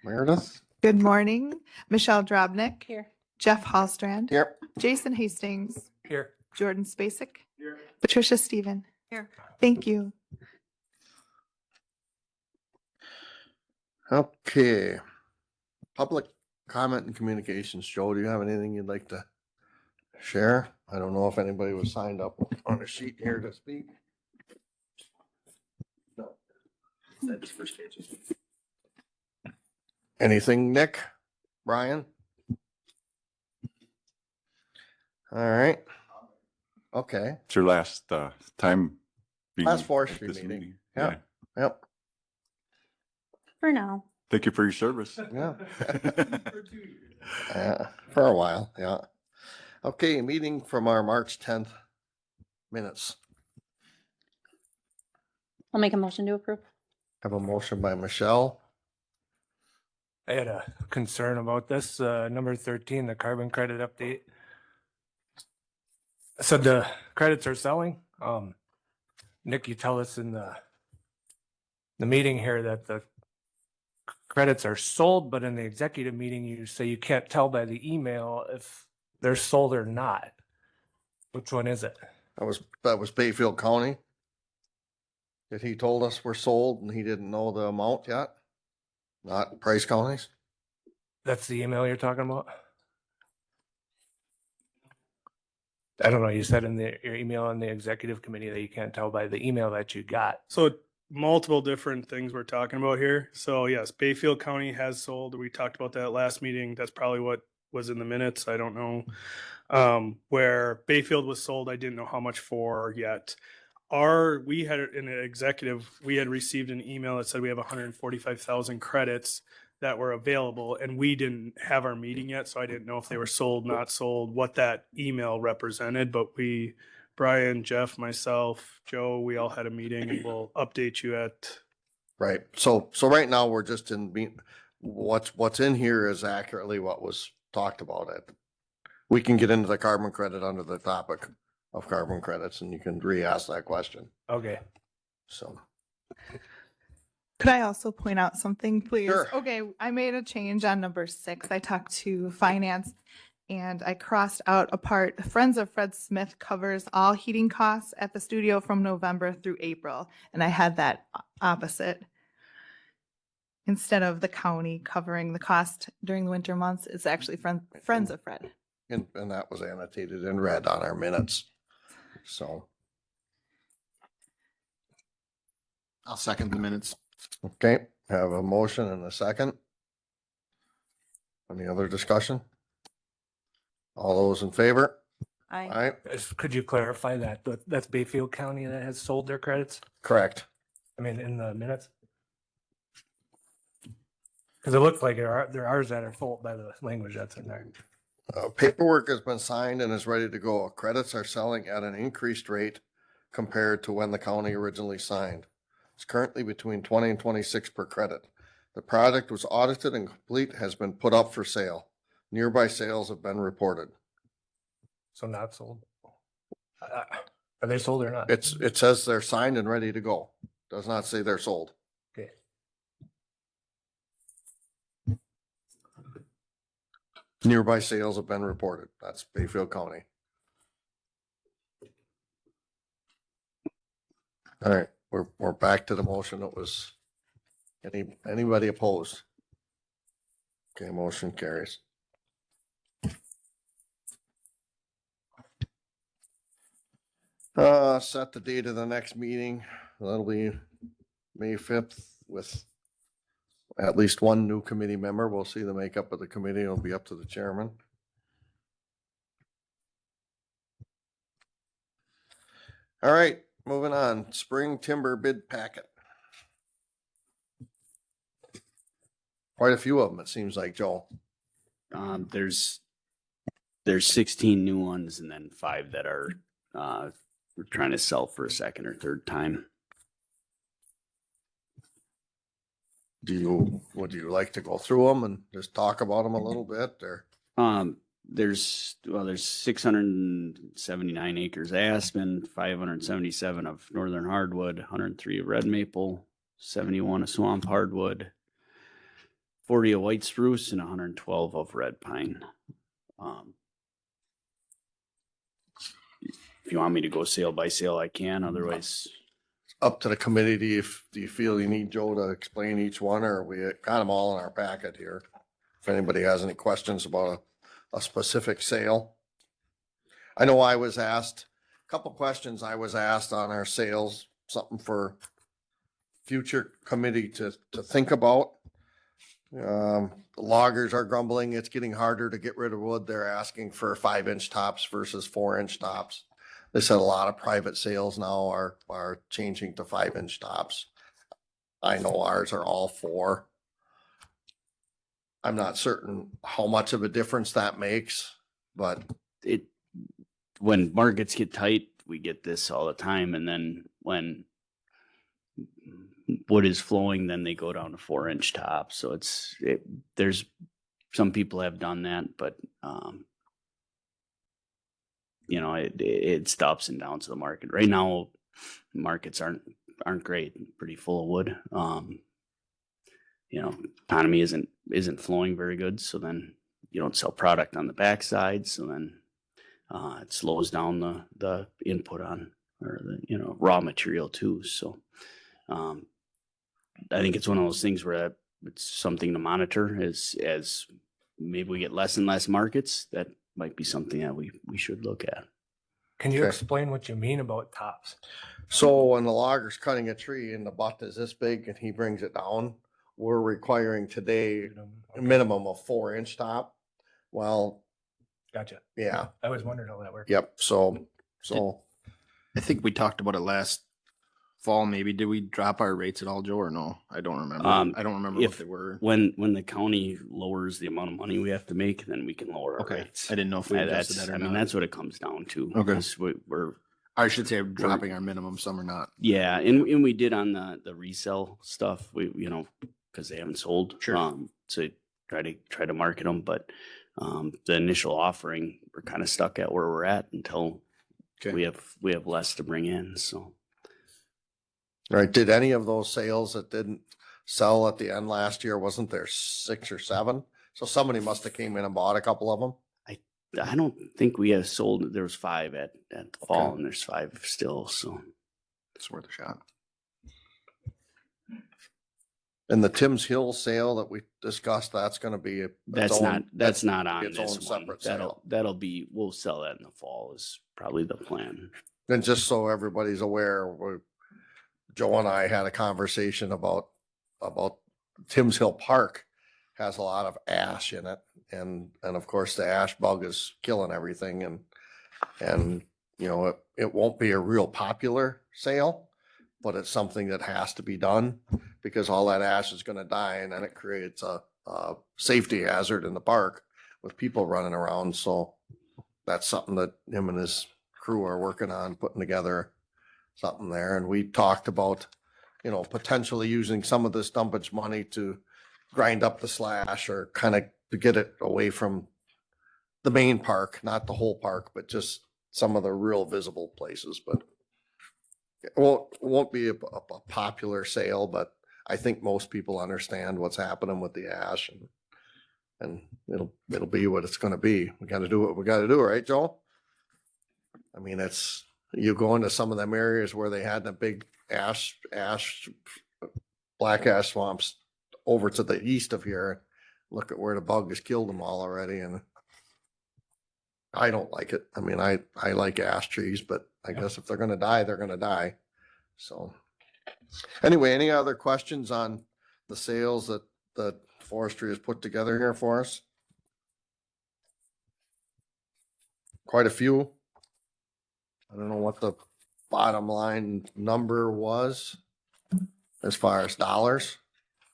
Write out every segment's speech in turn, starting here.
Meredith? Good morning. Michelle Drobnik. Here. Jeff Hallstrand. Here. Jason Hastings. Here. Jordan Spacek. Here. Patricia Stephen. Here. Thank you. Okay. Public comment and communications. Joe, do you have anything you'd like to share? I don't know if anybody was signed up on a sheet here to speak. No. That's first pages. Anything, Nick? Brian? All right. Okay. It's your last time. being Last at Forestry this meeting. Yeah. Yep. For now. Thank you for your service. Yeah. For a while. Yeah. Okay. Meeting from our March 10th minutes. I'll make a motion to approve. Have a motion by Michelle. I had a concern about this, number 13, the carbon credit update. So the credits are selling. Nick, you tell us in the meeting here that the credits are sold, but in the executive meeting, you say you can't tell by the email if they're sold or not. Which one is it? That was Bayfield County. That he told us were sold and he didn't know the amount yet. Not Price Counties. That's the email you're talking about? I don't know. You said in your email in the executive committee that you can't tell by the email that you got. So multiple different things we're talking about here. So yes, Bayfield County has sold. We talked about that last meeting. That's probably what was in the minutes. I don't know. Where Bayfield was sold, I didn't know how much for yet. We had in an executive, we had received an email that said we have 145,000 credits that were available, and we didn't have our meeting yet, so I didn't know if they were sold, not sold, what that email represented. But Brian, Jeff, myself, Joe, we all had a meeting, and we'll update you at. Right. So right now we're just what's in here is accurately what was talked about. We can get into the carbon credit under the topic of carbon credits, and you can re-ask that question. Okay. So. Could I also point out something, please? Sure. Okay, I made a change on number 6. I talked to finance and I crossed out a part. Friends of Fred Smith covers all heating costs at the studio from November through April. And I had that opposite. Instead of the county covering the cost during the winter months, it's actually Friends of Fred. And that was annotated in red on our minutes. So. I'll second the minutes. Okay, have a motion and a second. Any other discussion? All those in favor? Aye. Could you clarify that? That's Bayfield County that has sold their credits? Correct. I mean, in the minutes? Because it looks like there are ours that are sold by the language that's in there. Paperwork has been signed and is ready to go. Credits are selling at an increased rate compared to when the county originally signed. It's currently between 20 and 26 per credit. The product was audited and complete, has been put up for sale. Nearby sales have been reported. So not sold. Are they sold or not? It says they're signed and ready to go. Does not say they're sold. Okay. Nearby sales have been reported. That's Bayfield County. All right, we're back to the motion that was, anybody opposed? Okay, motion carries. Set the date of the next meeting. That'll be May 5th with at least one new committee member. We'll see the makeup of the committee. It'll be up to the chairman. All right, moving on. Spring timber bid packet. Quite a few of them, it seems like, Joe. There's 16 new ones and then 5 that are we're trying to sell for a second or third time. Would you like to go through them and just talk about them a little bit, or? There's 679 acres aspen, 577 of northern hardwood, 103 of red maple, 71 of swamp hardwood, 40 of white spruce and 112 of red pine. If you want me to go sale by sale, I can. Otherwise, Up to the committee. Do you feel you need Joe to explain each one, or we got them all in our packet here? If anybody has any questions about a specific sale. I know I was asked, a couple questions I was asked on our sales, something for future committee to think about. The loggers are grumbling, it's getting harder to get rid of wood. They're asking for 5-inch tops versus 4-inch tops. They said a lot of private sales now are changing to 5-inch tops. I know ours are all 4. I'm not certain how much of a difference that makes, but when markets get tight, we get this all the time. And then when wood is flowing, then they go down to 4-inch tops. So there's some people have done that, but it's the ups and downs of the market. Right now, markets aren't great, pretty full of wood. Economy isn't flowing very good. So then you don't sell product on the backside. So then it slows down the input on, or the raw material too. So I think it's one of those things where it's something to monitor as maybe we get less and less markets. That might be something that we should look at. Can you Okay. explain what you mean about tops? so when the logger's cutting a tree and the butt is this big and he brings it down, we're requiring today a minimum of 4-inch top. Well, Gotcha. yeah, I was wondering how that worked. yep, so I think we talked about it last fall, maybe. Did we drop our rates at all, Joe, or no? I don't remember. I don't remember what if- they were. When the county lowers the amount of money we have to make, then we can lower our Okay. rates. I didn't know if we adjusted That's, that or I mean, not. that's what it comes down to. Okay. 'Cause we're I should say dropping our minimum, some or not. yeah, and we did on the resale stuff. We because they haven't sold. Sure. So try to market them, but the initial offering, we're kind of stuck at where we're at until Okay. we have less to bring in. So right, did any of those sales that didn't sell at the end last year, wasn't there 6 or 7? So somebody must have came in and bought a couple of them. I don't think we have sold. There was 5 at the fall, Okay. and there's 5 still. So It's worth a shot. And the Tim's Hill sale that we discussed, that's gonna be that's not on its this own one. separate sale. That'll be, we'll sell that in the fall is probably the plan. And just so everybody's aware, Joe and I had a conversation about Tim's Hill Park has a lot of ash in it. And of course, the ash bug is killing everything and it won't be a real popular sale, but it's something that has to be done because all that ash is gonna die and then it creates a safety hazard in the park with people running around. So that's something that him and his crew are working on, putting together something there. And we talked about, potentially using some of this dumpage money to grind up the slash or kind of to get it away from the main park, not the whole park, but just some of the real visible places. But it won't be a popular sale, but I think most people understand what's happening with the ash and it'll be what it's gonna be. We gotta do what we gotta do, right, Joe? I mean, you go into some of them areas where they had the big black ash swamps over to the east of here. Look at where the bug has killed them all already, and I don't like it. I mean, I like ash trees, but I guess if they're gonna die, they're gonna die. So anyway, any other questions on the sales that Forestry has put together here for us? Quite a few. I don't know what the bottom line number was as far as dollars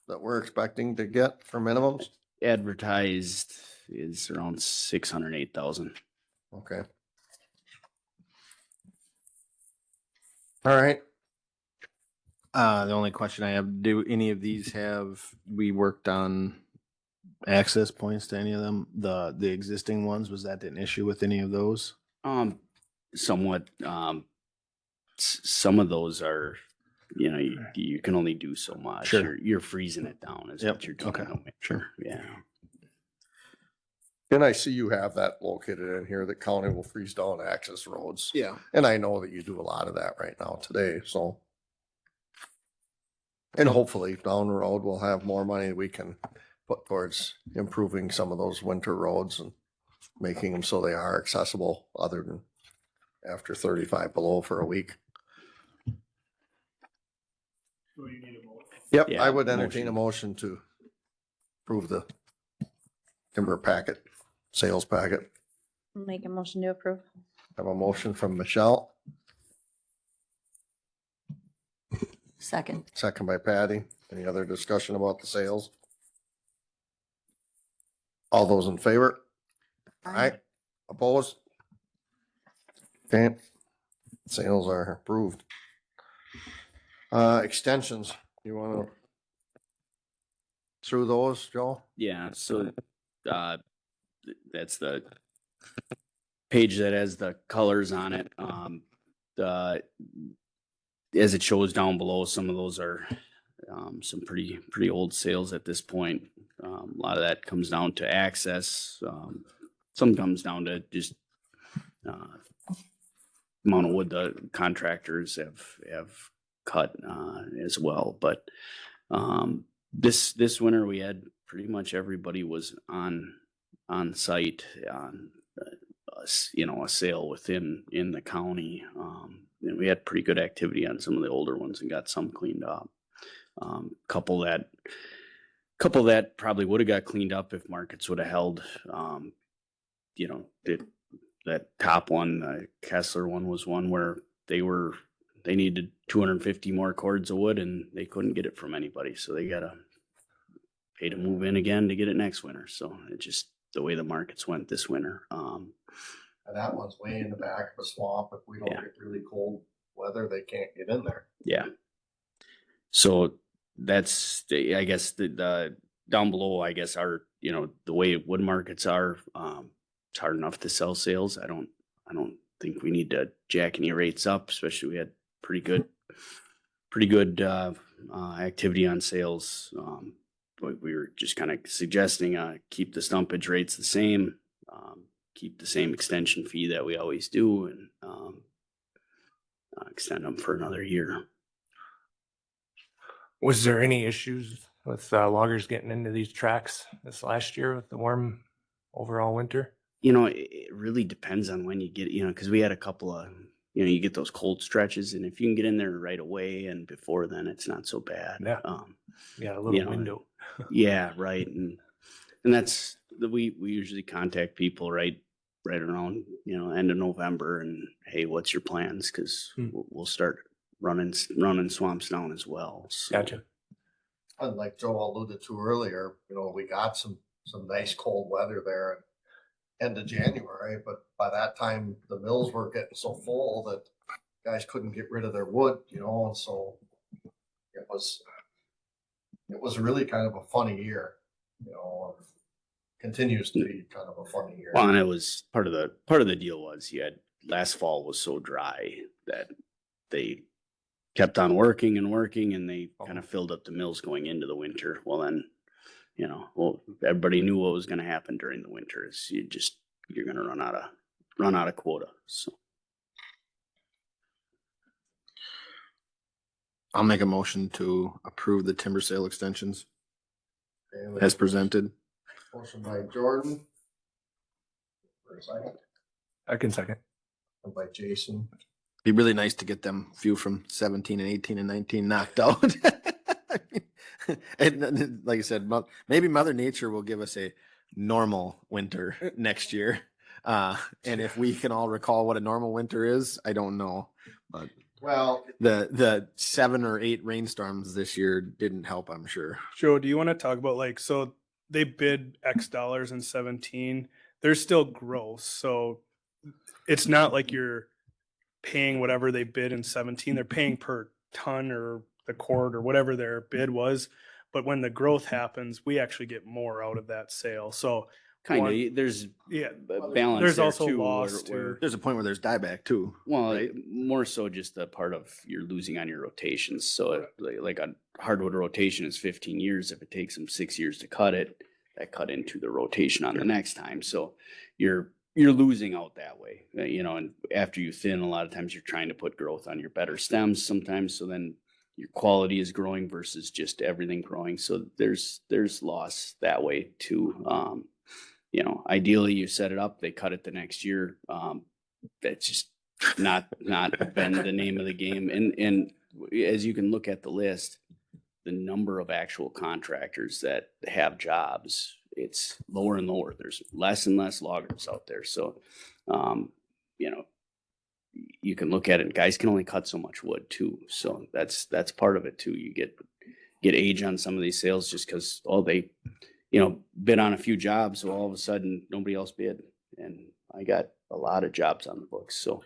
that we're expecting to get for minimums. Advertised is around 608,000. Okay. All right. The only question I have, do any of these we worked on access points to any of them? The existing ones, was that an issue with any of those? Somewhat. Some of those are you know, you can only do so much. Sure. You're freezing it down is Yep, what you're doing. okay, in the winter. sure. Yeah. And I see you have that located in here, that county will freeze down access roads. Yeah. And I know that you do a lot of that right now today, so. And hopefully down the road, we'll have more money we can put towards improving some of those winter roads and making them so they are accessible other than after 35 below for a week. Yep, Yeah, I would entertain a motion to approve the timber packet, sales packet. Make a motion to approve. Have a motion from Michelle, Second. second by Patty. Any other discussion about the sales? All those in favor? Aye. Opposed? Okay. Sales are approved. Extensions, you wanna through those, Joe? Yeah. So that's the page that has the colors on it. As it shows down below, some of those are some pretty old sales at this point. A lot of that comes down to access. Some comes down to just amount of wood the contractors have cut as well. But this winter we had pretty much everybody was on site on a sale in the county. And we had pretty good activity on some of the older ones and got some cleaned up. Couple that probably would have got cleaned up if markets would have held. That top one, the Kessler one, was one where they needed 250 more cords of wood and they couldn't get it from anybody, so they gotta pay to move in again to get it next winter. So it's just the way the markets went this winter. And that one's way in the back of a swamp. If we don't Yeah. get really cold weather, they can't get in there. Yeah. So that's I guess the down below, I guess the way wood markets are, it's hard enough to sell sales. I don't think we need to jack any rates up, especially we had pretty good activity on sales. But we were just kind of suggesting keep the stumpage rates the same, keep the same extension fee that we always do, and extend them for another year. Was there any issues with loggers getting into these tracks this last year with the warm overall winter? It really depends on when you get, because we had a couple of, you get those cold stretches, and if you can get in there right away and before then, it's not so bad. Yeah. Yeah, a little window. Yeah, right. And that's we usually contact people right around, end of November, and hey, what's your plans? Because we'll start running swamps down as well. So. Gotcha. And like Joe alluded to earlier, we got some nice cold weather there at end of January, but by that time the mills were getting so full that guys couldn't get rid of their wood, and so it was really kind of a funny year, continues to be kind of a funny year. Well, and it was part of the deal was you had last fall was so dry that they kept on working and they kind of filled up the mills going into the winter. Well, then, everybody knew what was going to happen during the winter is you're going to run out of quota. So I'll make a motion to approve the timber sale extensions as presented. Motion by Jordan. For a second. I can second. And by Jason. Be really nice to get them few from 17 and 18 and 19 knocked out. And like I said, maybe Mother Nature will give us a normal winter next year. And if we can all recall what a normal winter is, I don't know. But Well, the 7 or 8 rainstorms this year didn't help, I'm sure. Joe, do you want to talk about so they bid X dollars in 17, there's still gross. So it's not like you're paying whatever they bid in 17, they're paying per ton or the cord or whatever their bid was. But when the growth happens, we actually get more out of that sale. So Kind One- of, there's Yeah. a balance There's there also too, loss where- too. There's a point where there's dieback too. Well, right? more so just the part of you're losing on your rotations. So like a hardwood rotation is 15 years. If it takes them 6 years to cut it, that cut into the rotation on the next time. So you're losing out that way, you know, and after you thin, a lot of times you're trying to put growth on your better stems sometimes. So then your quality is growing versus just everything growing. So there's loss that way too. You know, ideally you set it up, they cut it the next year. That's just not been the name of the game. And as you can look at the list, the number of actual contractors that have jobs, it's lower and lower. There's less and less loggers out there. So, you know, you can look at it, guys can only cut so much wood too. So that's part of it too. You get age on some of these sales just because, they, you know, bid on a few jobs. So all of a sudden nobody else bid. And I got a lot of jobs on the books. So,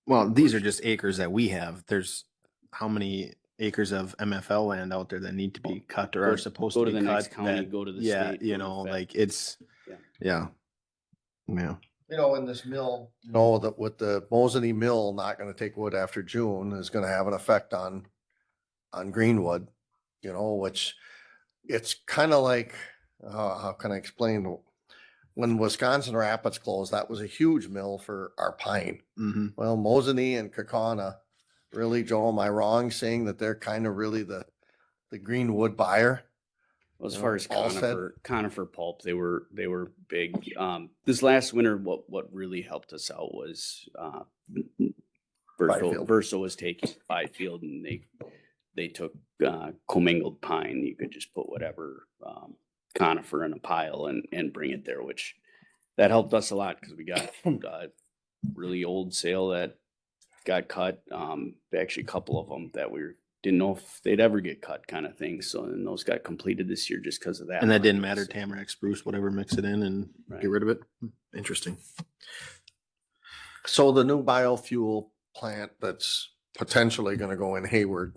Well, these are just acres that we have. There's how many acres of MFL land out there that need to be cut or Go- are supposed go to to be the next cut? county, that- go to the yeah, state, you go to know, the like fed. it's, Yeah. yeah. You know, in this mill, you know, that with the Mosany mill not gonna take wood after June is gonna have an effect on Greenwood, you know, which it's kind of like, how can I explain? When Wisconsin Rapids closed, that was a huge mill for our pine. Mhm. Well, Mosany and Kaukauna, really, Joe, am I wrong saying that they're kind of really the Greenwood buyer? As You far know, as all said- conifer pulp, they were big. This last winter, what really helped us out was Byfield. Verso was taking Byfield, and they took commingled pine. You could just put whatever conifer in a pile and bring it there, which that helped us a lot because we got really old sale that got cut. Actually, a couple of them that we didn't know if they'd ever get cut, kind of thing. So then those got completed this year just because of that. And that didn't market. matter, Tamarack, spruce, whatever, mix it in and Right. get rid of it. Interesting. So the new biofuel plant that's potentially gonna go in Hayward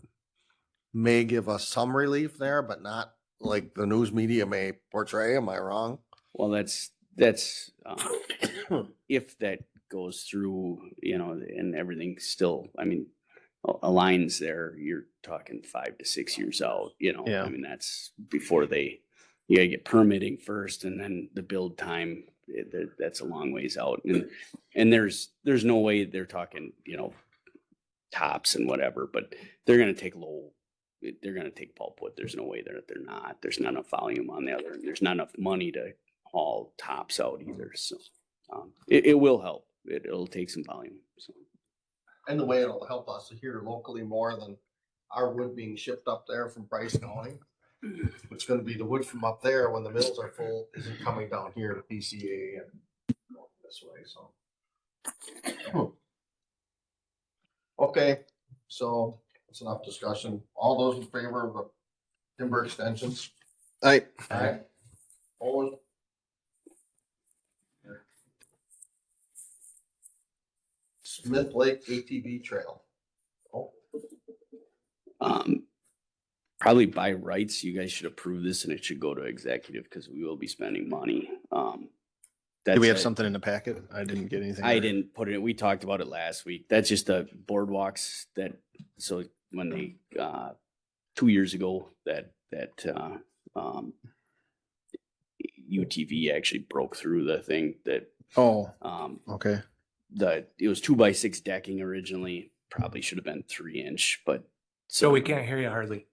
may give us some relief there, but not like the news media may portray. Am I wrong? Well, that's if that goes through, you know, and everything still, I mean, aligns there, you're talking 5 to 6 years out, you know, Yeah. I mean, that's before you gotta get permitting first and then the build time, that's a long ways out. And there's no way they're talking, you know, tops and whatever, but they're going to take pulpwood. There's no way they're not. There's not enough volume on the other. There's not enough money to haul tops out either. So it will help. It'll take some volume. So And the way it'll help us here locally more than our wood being shipped up there from Price County. It's gonna be the wood from up there when the mills are full, isn't coming down here to PCA and going this way, so. Okay, so that's enough discussion. All those in favor of the timber extensions? I, Aye. Opposed? Smith Lake ATV Trail. Oh, probably by rights, you guys should approve this and it should go to executive because we will be spending money. do we have it. something in the packet? I didn't get anything. I there. didn't put it, we talked about it last week. That's just the boardwalks so when they, 2 years ago, that UTV actually broke through the thing that, Oh, um, okay. it was 2x6 decking originally, probably should have been 3-inch, but. So we can't hear you hardly.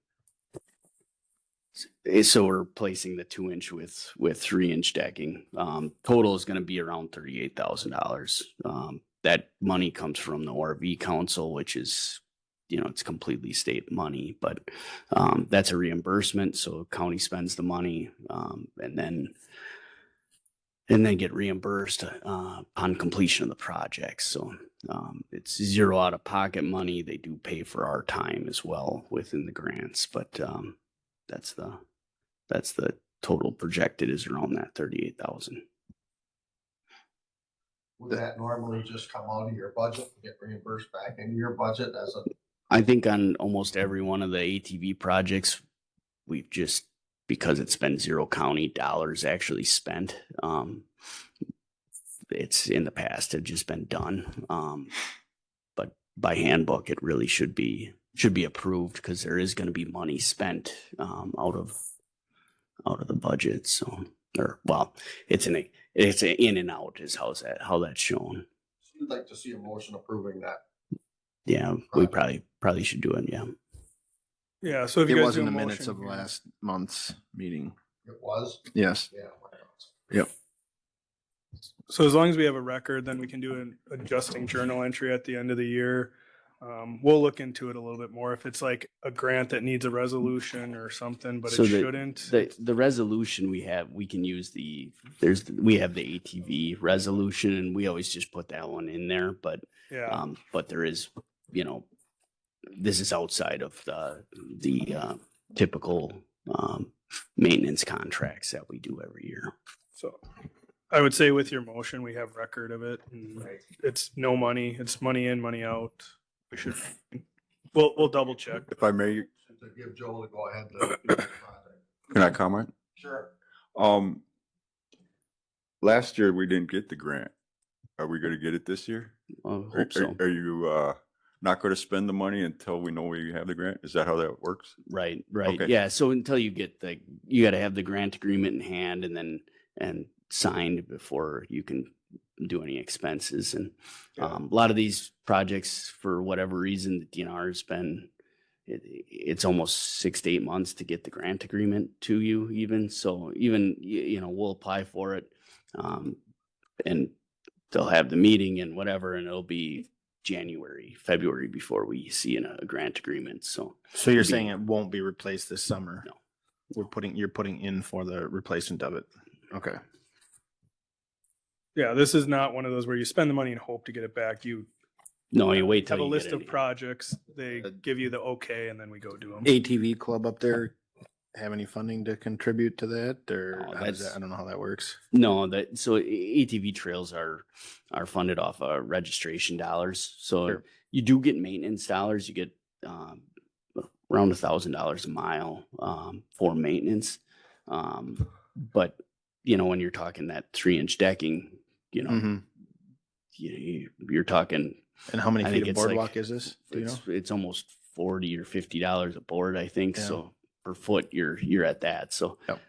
So we're replacing the 2-inch with 3-inch decking. Total is going to be around $38,000. That money comes from the ORV Council, which is, you know, it's completely state money, but that's a reimbursement. So county spends the money and then get reimbursed on completion of the project. So it's zero out of pocket money. They do pay for our time as well within the grants, but that's the total projected is around that 38,000. would that normally just come out of your budget and get reimbursed back into your budget as a? I think on almost every one of the ATV projects, we've just because it's been 0 county dollars actually spent. It's in the past had just been done. But by handbook, it really should be approved because there is going to be money spent out of the budget. So, or well, it's an in and out is how that's shown. You'd like to see a motion approving that. Yeah, we probably should do it. Yeah. Yeah, so if It you guys was do in a the minutes motion of here- last month's meeting. It was? Yes. Yeah. Yep. So as long as we have a record, then we can do an adjusting journal entry at the end of the year. We'll look into it a little bit more if it's like a grant that needs a resolution or something, but So it the- shouldn't. The resolution we can use we have the ATV resolution, and we always just put that one in there, but Yeah, but there is, this is outside of the typical maintenance contracts that we do every year. so I would say with your motion, we have record of it. And it's no money, it's money in, money out. We should, we'll double check. If I may, To give Joe to go ahead. to do the project. can I comment? Sure. Last year we didn't get the grant. Are we gonna get it this year? I Are hope so. are you not gonna spend the money until we know we have the grant? Is that how that works? Right. Okay. Yeah. So until you get you got to have the grant agreement in hand and signed before you can do any expenses. And a lot of these projects, for whatever reason, the DNR has been, it's almost 6 to 8 months to get the grant agreement to you even. So even, we'll apply for it and they'll have the meeting and whatever, and it'll be February before we see a grant agreement. So So you're saying it won't be replaced this summer? No. You're putting in for the replacement of it. Okay. Yeah, this is not one of those where you spend the money and hope to get it back. You no, you wait till have a you list get of it. projects, they give you the okay, and then we go do them. ATV club up there have any funding to contribute to that, or No, how does that's- that? I don't know how that works. No, so ATV trails are funded off registration dollars. So Sure. you do get maintenance dollars. You get around $1,000 a mile for maintenance. But when you're talking that 3-inch decking, Mhm. you're talking. And how many I feet think of it's like- boardwalk is this? Do you know? It's almost $40 or $50 a board, I think. Yeah. So per foot, you're at that. So, Yep.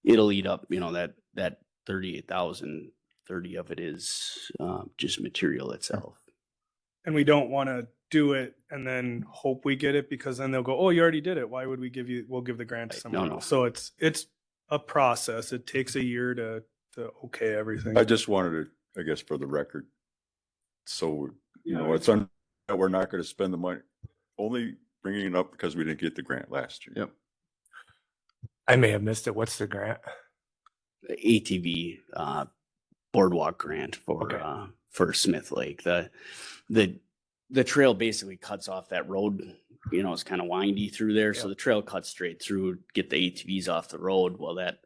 it'll eat up, that 38,000, 30 of it is just material itself. And we don't want to do it and then hope we get it, because then they'll go, oh, you already did it. Why would we'll give the grant to Right. someone No. else? So it's a process. It takes a year to okay everything. I just wanted to, I guess, for the record. So, it's that we're not gonna spend the money, only bringing it up because we didn't get the grant last year. Yep. I may have missed it. What's the grant? ATV boardwalk grant Okay. for Smith Lake. The trail basically cuts off that road. It's kind of windy through there, so Yep. the trail cuts straight through, get the ATVs off the road. Well, that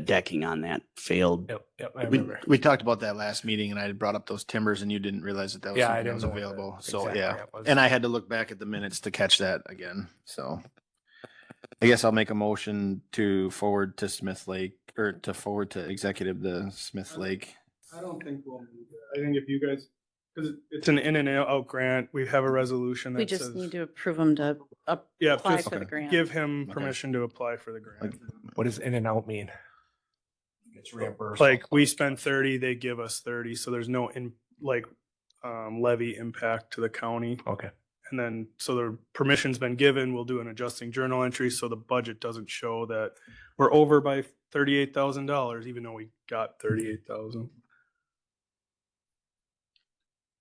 decking on that failed. Yep, I We, remember. we talked about that last meeting, and I had brought up those timbers, and you didn't realize that was Yeah, I something that didn't was know what available. the So exact yeah, grant was. and I had to look back at the minutes to catch that again. So I guess I'll make a motion to forward to Smith Lake, or to forward to executive the Smith Lake. I don't think we'll need that. I think if you guys, because it's an in and out grant, we have a resolution that We just says, need to approve them to yeah, apply just for the grant. give him Okay. permission to apply for the grant. What does in and out mean? It's reimbursed. Like we spend 30, they give us 30. So there's no levy impact to the county. Okay. And then, so the permission's been given, we'll do an adjusting journal entry so the budget doesn't show that we're over by $38,000, even though we got 38,000.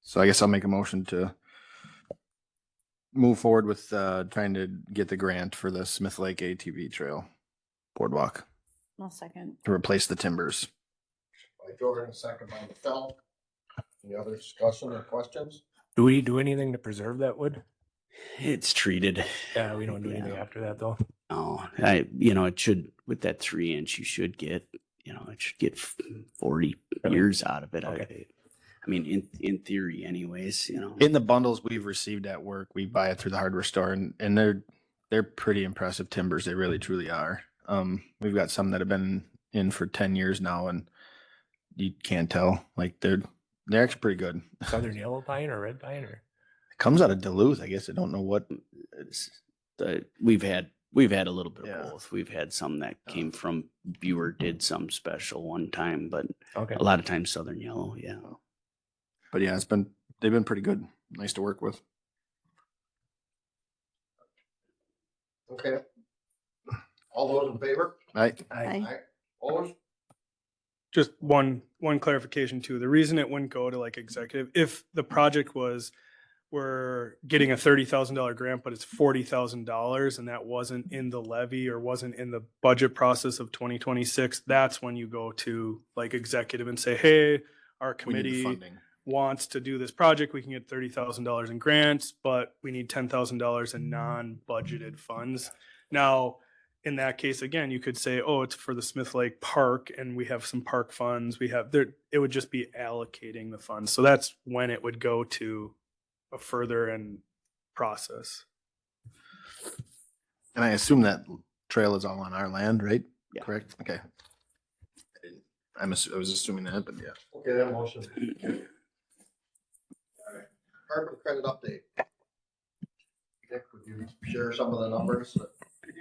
So I guess I'll make a motion to move forward with trying to get the grant for the Smith Lake ATV Trail boardwalk I'll second. to replace the timbers. By Jordan, second by Michelle. Any other discussion or questions? Do we do anything to preserve that wood? It's treated. Yeah, we don't do anything Yeah. after that though. Oh, it should, with that 3-inch, you should get, it should get 40 Really? years out of it. Okay. I mean, in theory anyways, In the bundles we've received at work, we buy it through the hardware store, and they're they're pretty impressive timbers. They really truly are. We've got some that have been in for 10 years now, and you can't tell. Like they're actually pretty good. Southern yellow pine or red pine or? It comes out of Duluth. I guess I don't know what. We've had a little bit Yeah. of both. We've had some that came from Buer, did some special one time, but Okay. a lot of times Southern yellow. Yeah. But yeah, they've been pretty good. Nice to work with. Okay. All those in favor? Right. Aye. Opposed? Just one clarification too. The reason it wouldn't go to like executive, if the project was, we're getting a $30,000 grant, but it's $40,000 and that wasn't in the levy or wasn't in the budget process of 2026, that's when you go to like executive and say, hey, our We need the committee funding. wants to do this project. We can get $30,000 in grants, but we need $10,000 in non-budgeted funds. Now, in that case, again, you could say, oh, it's for the Smith Lake Park and we have some park funds. We have there, it would just be allocating the funds. So that's when it would go to a further and process. And I assume that trail is all on our land, right? Yeah. Correct. Okay. I was assuming that, but yeah. Okay, that motion. Carbon credit update. Nick, would you share some of the numbers?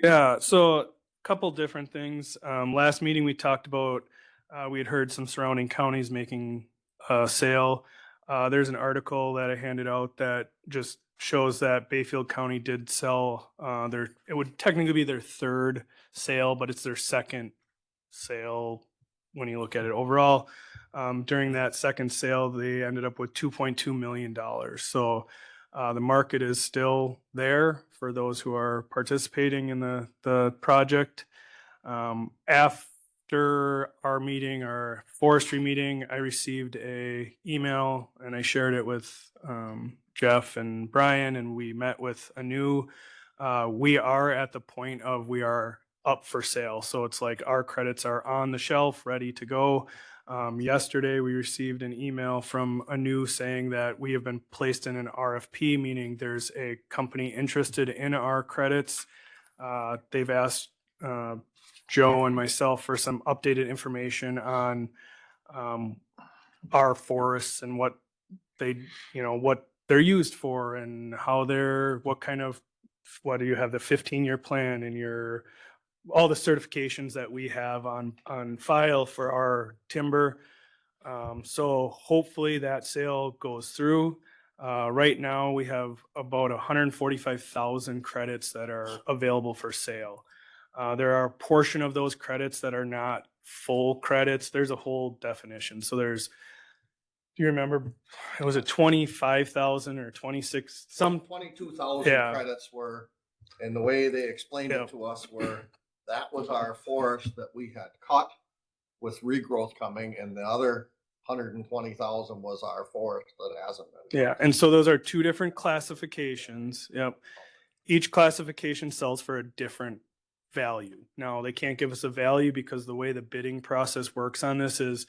Yeah, so a couple different things. Last meeting we talked about, we had heard some surrounding counties making a sale. There's an article that I handed out that just shows that Bayfield County did sell it would technically be their third sale, but it's their second sale when you look at it overall. During that second sale, they ended up with $2.2 million. So the market is still there for those who are participating in the project. After our meeting, our forestry meeting, I received a email and I shared it with Jeff and Brian, and we met with Anu. We are at the point of we are up for sale. So it's like our credits are on the shelf, ready to go. Yesterday, we received an email from Anu saying that we have been placed in an RFP, meaning there's a company interested in our credits. They've asked Joe and myself for some updated information on our forests and what what they're used for and how what do you have the 15-year plan and all the certifications that we have on file for our timber. So hopefully that sale goes through. Right now we have about 145,000 credits that are available for sale. There are a portion of those credits that are not full credits. There's a whole definition. So do you remember, was it 25,000 or 26? Some 22,000 Yeah. credits were, and the way they explained Yeah. it to us were, that was our forest that we had cut with regrowth coming, and the other 120,000 was our forest that hasn't been. Yeah, and so those are two different classifications. Yep. Each classification sells for a different value. Now, they can't give us a value because the way the bidding process works on this is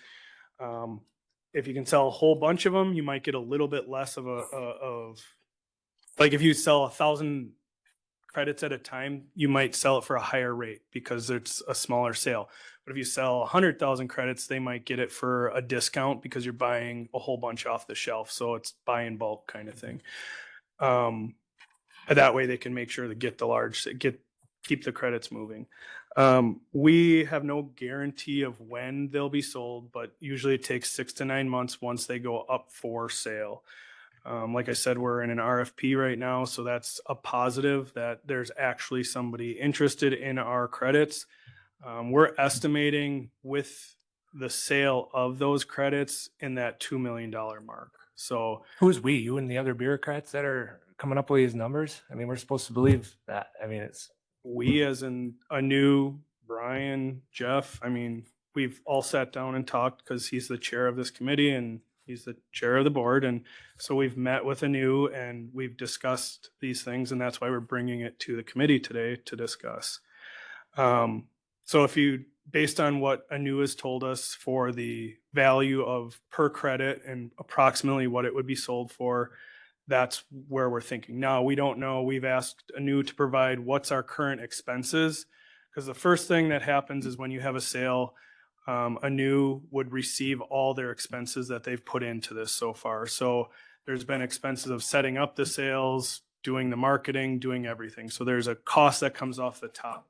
if you can sell a whole bunch of them, you might get a little bit less of like if you sell 1,000 credits at a time, you might sell it for a higher rate because it's a smaller sale. But if you sell 100,000 credits, they might get it for a discount because you're buying a whole bunch off the shelf. So it's buy in bulk kind of thing. That way they can make sure to get keep the credits moving. We have no guarantee of when they'll be sold, but usually it takes 6 to 9 months once they go up for sale. Like I said, we're in an RFP right now, so that's a positive that there's actually somebody interested in our credits. We're estimating with the sale of those credits in that $2 million mark. So Who's we? You and the other bureaucrats that are coming up with these numbers? I mean, we're supposed to believe that. I mean, it's we, as in Anu, Brian, Jeff, I mean, we've all sat down and talked because he's the chair of this committee and he's the chair of the board. And so we've met with Anu and we've discussed these things. And that's why we're bringing it to the committee today to discuss. So based on what Anu has told us for the value of per credit and approximately what it would be sold for, that's where we're thinking. Now, we don't know. We've asked Anu to provide what's our current expenses. Because the first thing that happens is when you have a sale, Anu would receive all their expenses that they've put into this so far. So there's been expenses of setting up the sales, doing the marketing, doing everything. So there's a cost that comes off the top.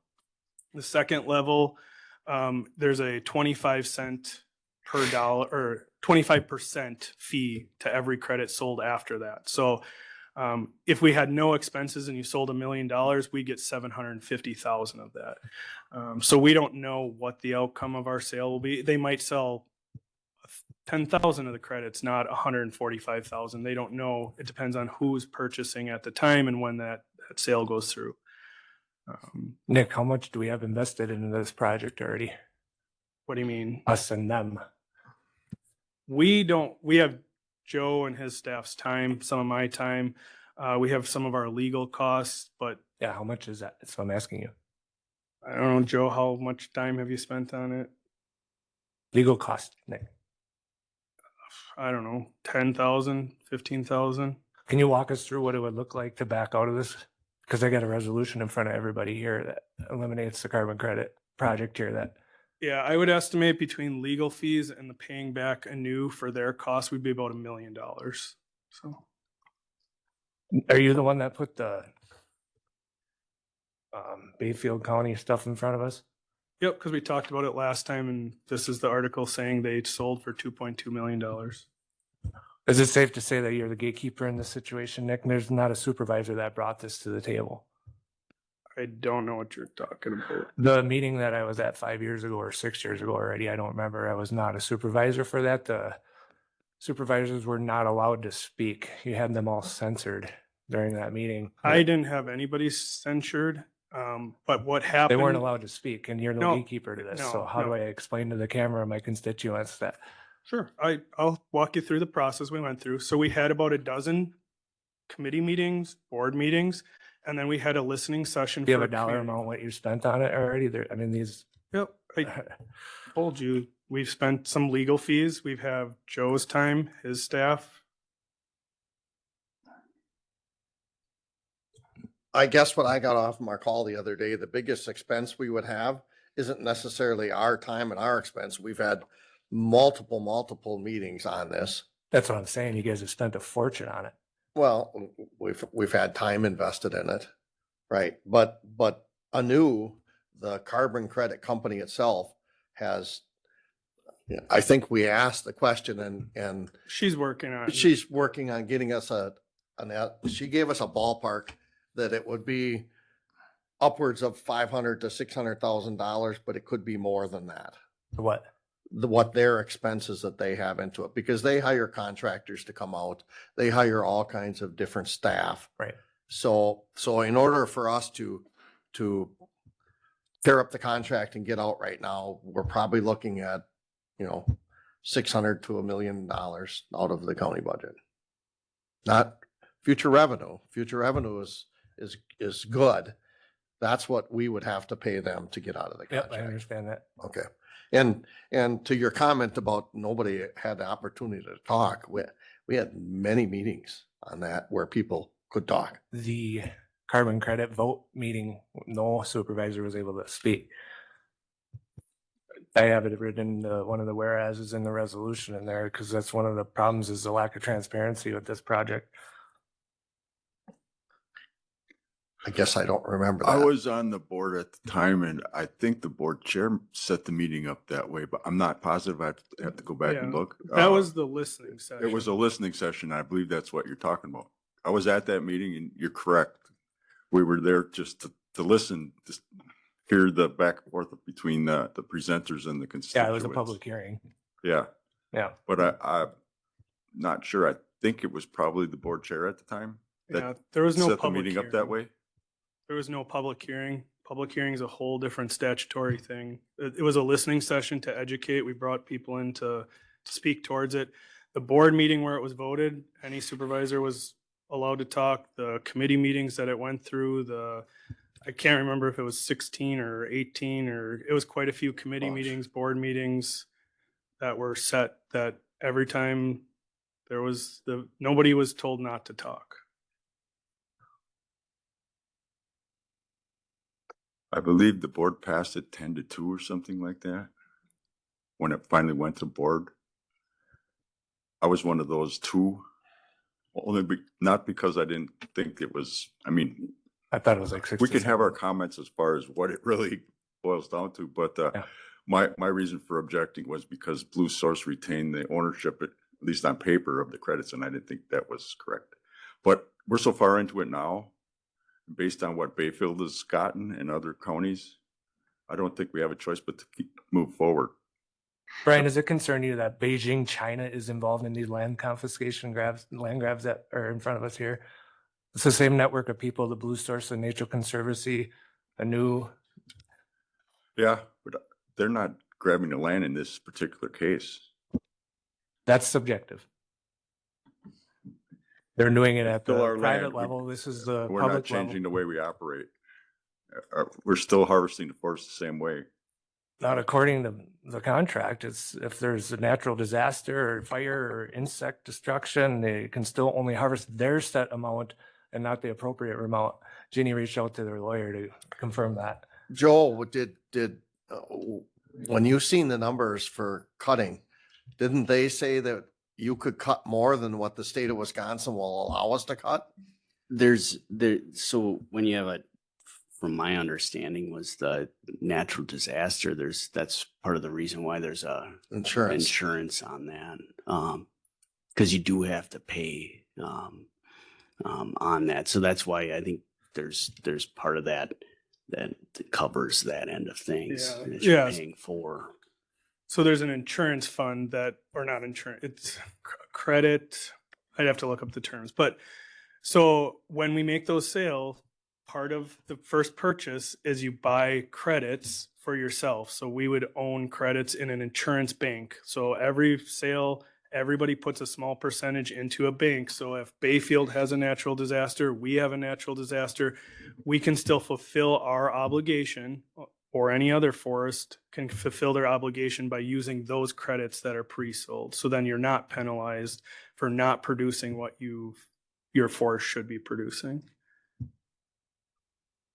The second level, there's a 25-cent per dollar or 25% fee to every credit sold after that. So if we had no expenses and you sold $1 million, we get 750,000 of that. So we don't know what the outcome of our sale will be. They might sell 10,000 of the credits, not 145,000. They don't know. It depends on who's purchasing at the time and when that sale goes through. Nick, how much do we have invested into this project already? What do you mean? Us and them. We have Joe and his staff's time, some of my time. We have some of our legal costs, but Yeah, how much is that? That's what I'm asking you. I don't know, Joe, how much time have you spent on it? Legal cost, Nick. I don't know, 10,000, 15,000. Can you walk us through what it would look like to back out of this? Because I got a resolution in front of everybody here that eliminates the carbon credit project here that, Yeah, I would estimate between legal fees and the paying back anew for their costs would be about $1 million. So are you the one that put the Bayfield County stuff in front of us? yep, because we talked about it last time, and this is the article saying they sold for $2.2 million. Is it safe to say that you're the gatekeeper in this situation, Nick? There's not a supervisor that brought this to the table. I don't know what you're talking about. The meeting that I was at 5 years ago or 6 years ago already, I don't remember. I was not a supervisor for that. The supervisors were not allowed to speak. You had them all censored during that meeting. I didn't have anybody censured, but what happened? They weren't allowed to speak, and you're the No, gatekeeper to this. no, So how do no. I explain to the camera and my constituents that? Sure, I'll walk you through the process we went through. So we had about a dozen committee meetings, board meetings, and then we had a listening session. Do you have for a dollar community. amount what you spent on it already? There, I mean, these. Yep, I told you, we've spent some legal fees. We've have Joe's time, his staff. I guess what I got off from our call the other day, the biggest expense we would have isn't necessarily our time and our expense. We've had multiple meetings on this. That's what I'm saying. You guys have spent a fortune on it. Well, we've had time invested in it, right? But anew, the carbon credit company itself has, I think we asked the question and She's working on it. she's working on getting us she gave us a ballpark that it would be upwards of $500,000 to $600,000, but it could be more than that. What? What their expenses that they have into it, because they hire contractors to come out. They hire all kinds of different staff. Right. So in order for us to tear up the contract and get out right now, we're probably looking at, $600,000 to $1 million out of the county budget. Not future revenue. Future revenue is good. That's what we would have to pay them to get out of the Yep, contract. I understand that. Okay. And to your comment about nobody had the opportunity to talk, we had many meetings on that where people could talk. The carbon credit vote meeting, no supervisor was able to speak. I have it written, one of the whereases in the resolution in there, because that's one of the problems is the lack of transparency with this project. I guess I don't remember that. I was on the board at the time, and I think the board chair set the meeting up that way, but I'm not positive. I have to go back and Yeah, look. That was the listening session. It was a listening session. I believe that's what you're talking about. I was at that meeting, and you're correct. We were there just to listen, just hear the back and forth between the presenters and the constituents. Yeah, it was a public hearing. Yeah, Yeah. but I'm not sure. I think it was probably the board chair at the time that Yeah, there was no set the public meeting up that hearing. way. There was no public hearing. Public hearing is a whole different statutory thing. It was a listening session to educate. We brought people in to speak towards it. The board meeting where it was voted, any supervisor was allowed to talk. The committee meetings that it went through, I can't remember if it was 16 or 18, or it was quite a few committee Bunch. meetings, board meetings that were set that every time Nobody was told not to talk. I believe the board passed it 10-2 or something like that. When it finally went to board. I was one of those two, not because I didn't think it was, I mean, I thought it was like 6 we to could have our 7. comments as far as what it really boils down to, but Yeah. my reason for objecting was because Blue Source retained the ownership, at least on paper, of the credits, and I didn't think that was correct. But we're so far into it now, based on what Bayfield has gotten in other counties, I don't think we have a choice but to move forward. Brian, does it concern you that Beijing, China is involved in these land confiscation land grabs that are in front of us here? It's the same network of people, the Blue Source, the Nature Conservancy, a new. Yeah, but they're not grabbing the land in this particular case. That's subjective. They're doing it at Still the our private land. level. This is the We're not public changing level. the way we operate. We're still harvesting the forest the same way. Not according to the contract. It's if there's a natural disaster or fire or insect destruction, they can still only harvest their set amount and not the appropriate amount. Ginny reached out to their lawyer to confirm that. Joe, when you seen the numbers for cutting, didn't they say that you could cut more than what the state of Wisconsin will allow us to cut? So when you have from my understanding was the natural disaster, that's part of the reason why there's a insurance on that. Cause you do have to pay, on that. So that's why I think there's part of that covers that end of things Yeah. that you're Yeah. paying for. So there's an insurance fund or not insurance, it's credit. I'd have to look up the terms, but so when we make those sales, part of the first purchase is you buy credits for yourself. So we would own credits in an insurance bank. So every sale, everybody puts a small percentage into a bank. So if Bayfield has a natural disaster, we have a natural disaster, we can still fulfill our obligation, or any other forest can fulfill their obligation by using those credits that are pre-sold. So then you're not penalized for not producing what your forest should be producing.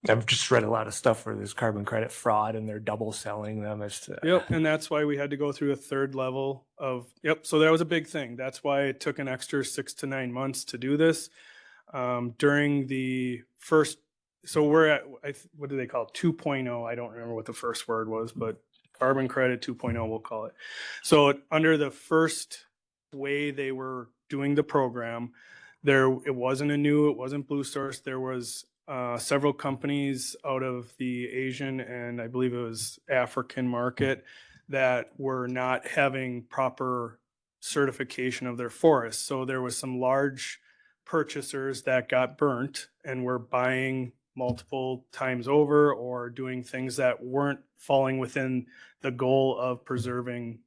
I've just read a lot of stuff for this carbon credit fraud and they're double selling them. Yep. And that's why we had to go through a third level of, So that was a big thing. That's why it took an extra 6 to 9 months to do this. During the first, so we're at, what do they call it? 2.0. I don't remember what the first word was, but carbon credit 2.0, we'll call it. So under the first way they were doing the program, it wasn't Blue Source. There was several companies out of the Asian and I believe it was African market that were not having proper certification of their forests. So there was some large purchasers that got burnt and were buying multiple times over or doing things that weren't falling within the goal of preserving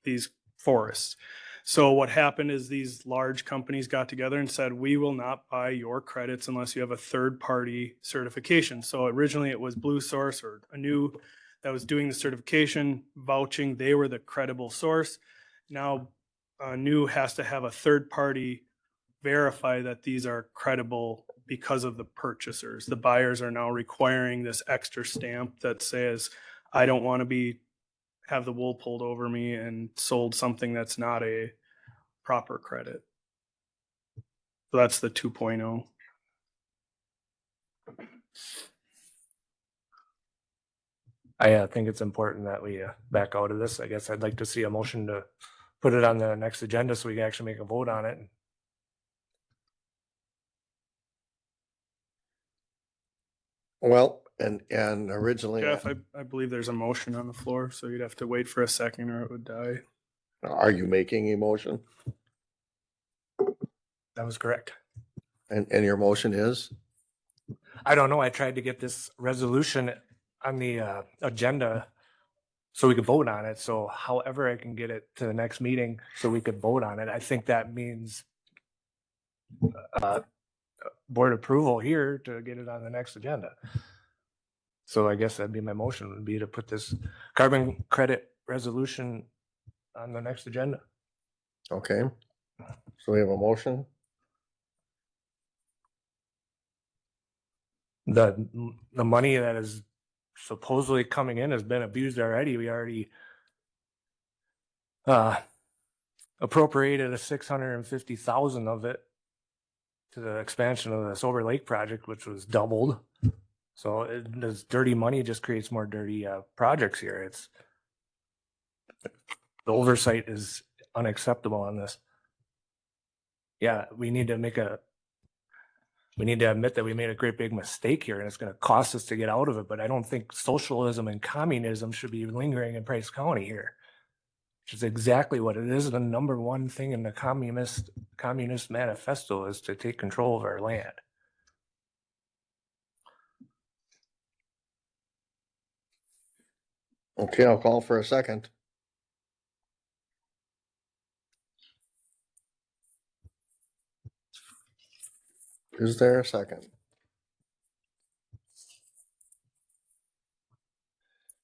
these forests. So what happened is these large companies got together and said, we will not buy your credits unless you have a third party certification. So originally it was Blue Source or Anu that was doing the certification, vouching they were the credible source. Now Anu has to have a third party verify that these are credible because of the purchasers. The buyers are now requiring this extra stamp that says, I don't want to have the wool pulled over me and sold something that's not a proper credit. So that's the 2.0. I think it's important that we back out of this. I guess I'd like to see a motion to put it on the next agenda so we can actually make a vote on it. Well, and originally, Jeff, I believe there's a motion on the floor, so you'd have to wait for a second or it would die. are you making a motion? That was correct. And your motion is? I don't know. I tried to get this resolution on the agenda so we could vote on it. So however I can get it to the next meeting so we could vote on it. I think that means board approval here to get it on the next agenda. So I guess that'd be my motion, would be to put this carbon credit resolution on the next agenda. Okay. So we have a motion. The money that is supposedly coming in has been abused already. We already appropriated a 650,000 of it to the expansion of the Silver Lake project, which was doubled. So this dirty money just creates more dirty projects here. The oversight is unacceptable on this. Yeah, we need to admit that we made a great big mistake here and it's going to cost us to get out of it. But I don't think socialism and communism should be lingering in Price County here, which is exactly what it is. The number one thing in the communist manifesto is to take control of our land. Okay, I'll call for a second. Is there a second?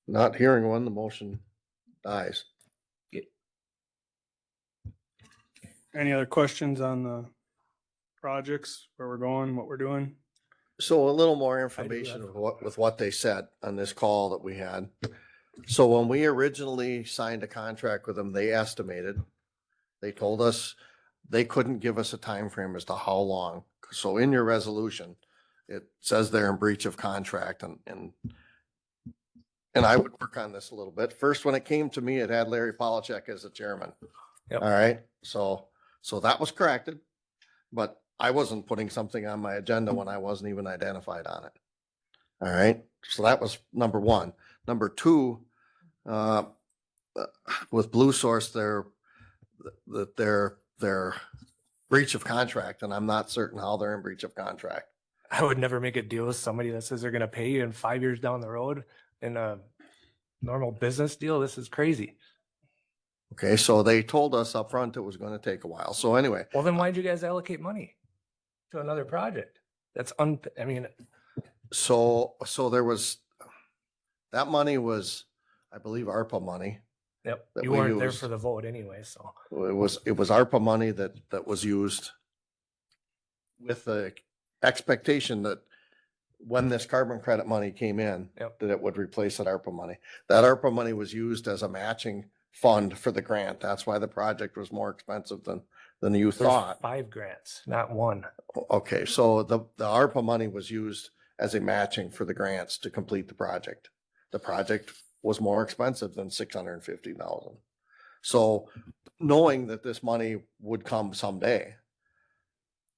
Not hearing one, the motion dies. Any other questions on the projects, where we're going, what we're doing? So a little more I information do of with what they said on this call that we had. So when we originally signed a contract with them, they estimated, they told us they couldn't give us a time frame as to how long. So in your resolution, it says they're in breach of contract and I would work on this a little bit. First, when it came to me, it had Larry Polachek as the chairman. Yep. All right, so that was corrected, but I wasn't putting something on my agenda when I wasn't even identified on it. All right, so that was number one. Number two, with Blue Source, their breach of contract, and I'm not certain how they're in breach of contract. I would never make a deal with somebody that says they're going to pay you in 5 years down the road in a normal business deal. This is crazy. Okay, so they told us up front it was going to take a while. So anyway, Well, then why'd you guys allocate money to another project? That's I mean, so there was, that money was, I believe, ARPA money. yep, That you we weren't there used. for the vote anyway, so. It was ARPA money that was used with the expectation that when this carbon credit money came in, Yep. that it would replace that ARPA money. That ARPA money was used as a matching fund for the grant. That's why the project was more expensive than you There's thought. 5 grants, not one. Okay, so the ARPA money was used as a matching for the grants to complete the project. The project was more expensive than 650,000. So knowing that this money would come someday.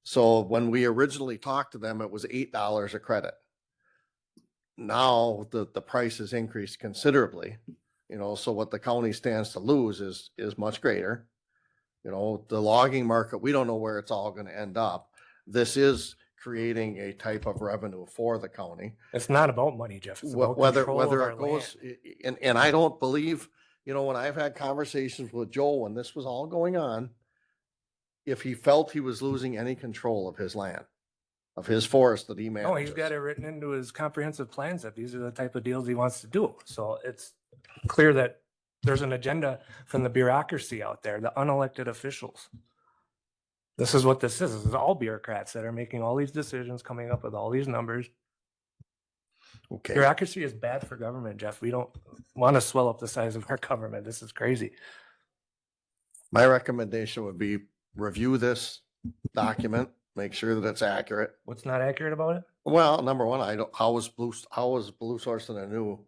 So when we originally talked to them, it was $8 a credit. Now the price has increased considerably, so what the county stands to lose is much greater. The logging market, we don't know where it's all going to end up. This is creating a type of revenue for the county. It's not about money, Jeff. It's about control of our It goes, land. and I don't believe, when I've had conversations with Joel, when this was all going on, if he felt he was losing any control of his land, of his forest that he manages. No, he's got it written into his comprehensive plans that these are the type of deals he wants to do. So it's clear that there's an agenda from the bureaucracy out there, the unelected officials. This is what this is. This is all bureaucrats that are making all these decisions, coming up with all these numbers. Okay, Bureaucracy is bad for government, Jeff. We don't want to swell up the size of our government. This is crazy. my recommendation would be review this document, make sure that it's accurate. What's not accurate about it? Well, number one, how was Blue Source and Anu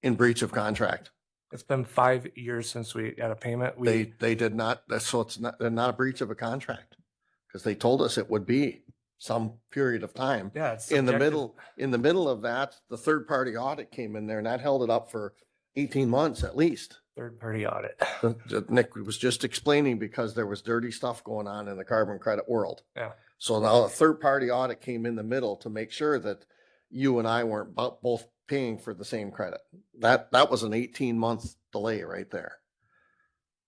in breach of contract? It's been 5 years since we got a payment. They did not, they're not a breach of a contract. Because they told us it would be some period of time. Yeah, it's In the subjective. middle of that, the third party audit came in there and that held it up for 18 months at least. Third-party audit. Nick was just explaining because there was dirty stuff going on in the carbon credit world. Yeah. So now a third party audit came in the middle to make sure that you and I weren't both paying for the same credit. That was an 18-month delay right there.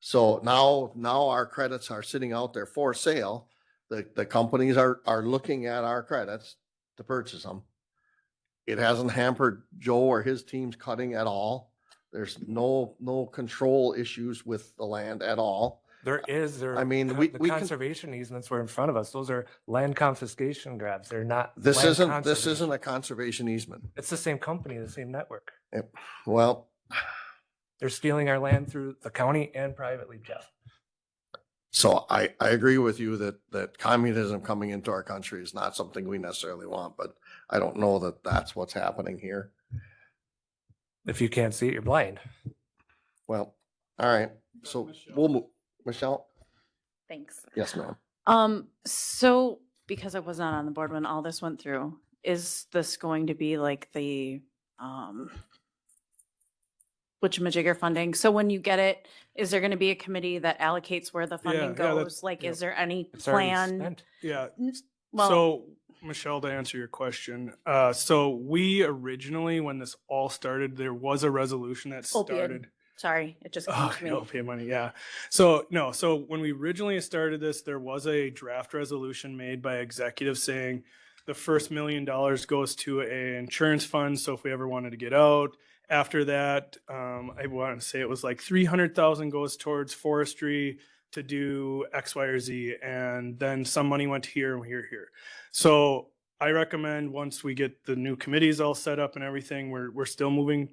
So now our credits are sitting out there for sale. The companies are looking at our credits to purchase them. It hasn't hampered Joe or his team's cutting at all. There's no control issues with the land at all. There, I mean, we can, conservation easements were in front of us. Those are land confiscation grabs. They're not. this land isn't conservation. a conservation easement. It's the same company, the same network. Well, They're stealing our land through the county and privately, Jeff. so I agree with you that communism coming into our country is not something we necessarily want, but I don't know that that's what's happening here. If you can't see it, you're blind. Well, all right, so we'll move. Michelle? Thanks. Yes, ma'am. So because I was not on the board when all this went through, is this going to be like the, whatchamajigger funding? So when you get it, is there going to be a committee that allocates where the funding Yeah, goes? Like, yeah. is there any It's already plan? spent. Yeah. Well, So Michelle, to answer your question, so we originally, when this all started, there was a resolution that Opiate. started. sorry, it just came Oh, to me. no, pay money. Yeah. So no, so when we originally started this, there was a draft resolution made by executive saying the first $1 million goes to an insurance fund. So if we ever wanted to get out, after that, I want to say it was like 300,000 goes towards forestry to do X, Y, or Z, and then some money went here and here. So I recommend once we get the new committees all set up and everything, we're still moving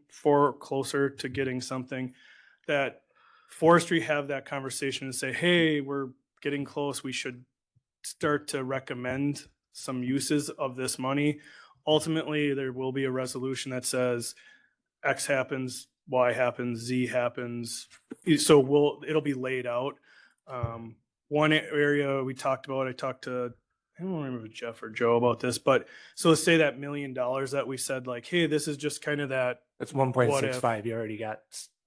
closer to getting something, that forestry have that conversation and say, hey, we're getting close. We should start to recommend some uses of this money. Ultimately, there will be a resolution that says X happens, Y happens, Z happens. So it'll be laid out. One area we talked about, I don't remember if Jeff or Joe about this, but so let's say that $1 million that we said, like, hey, this is just kind of that. It's 1.65. You already got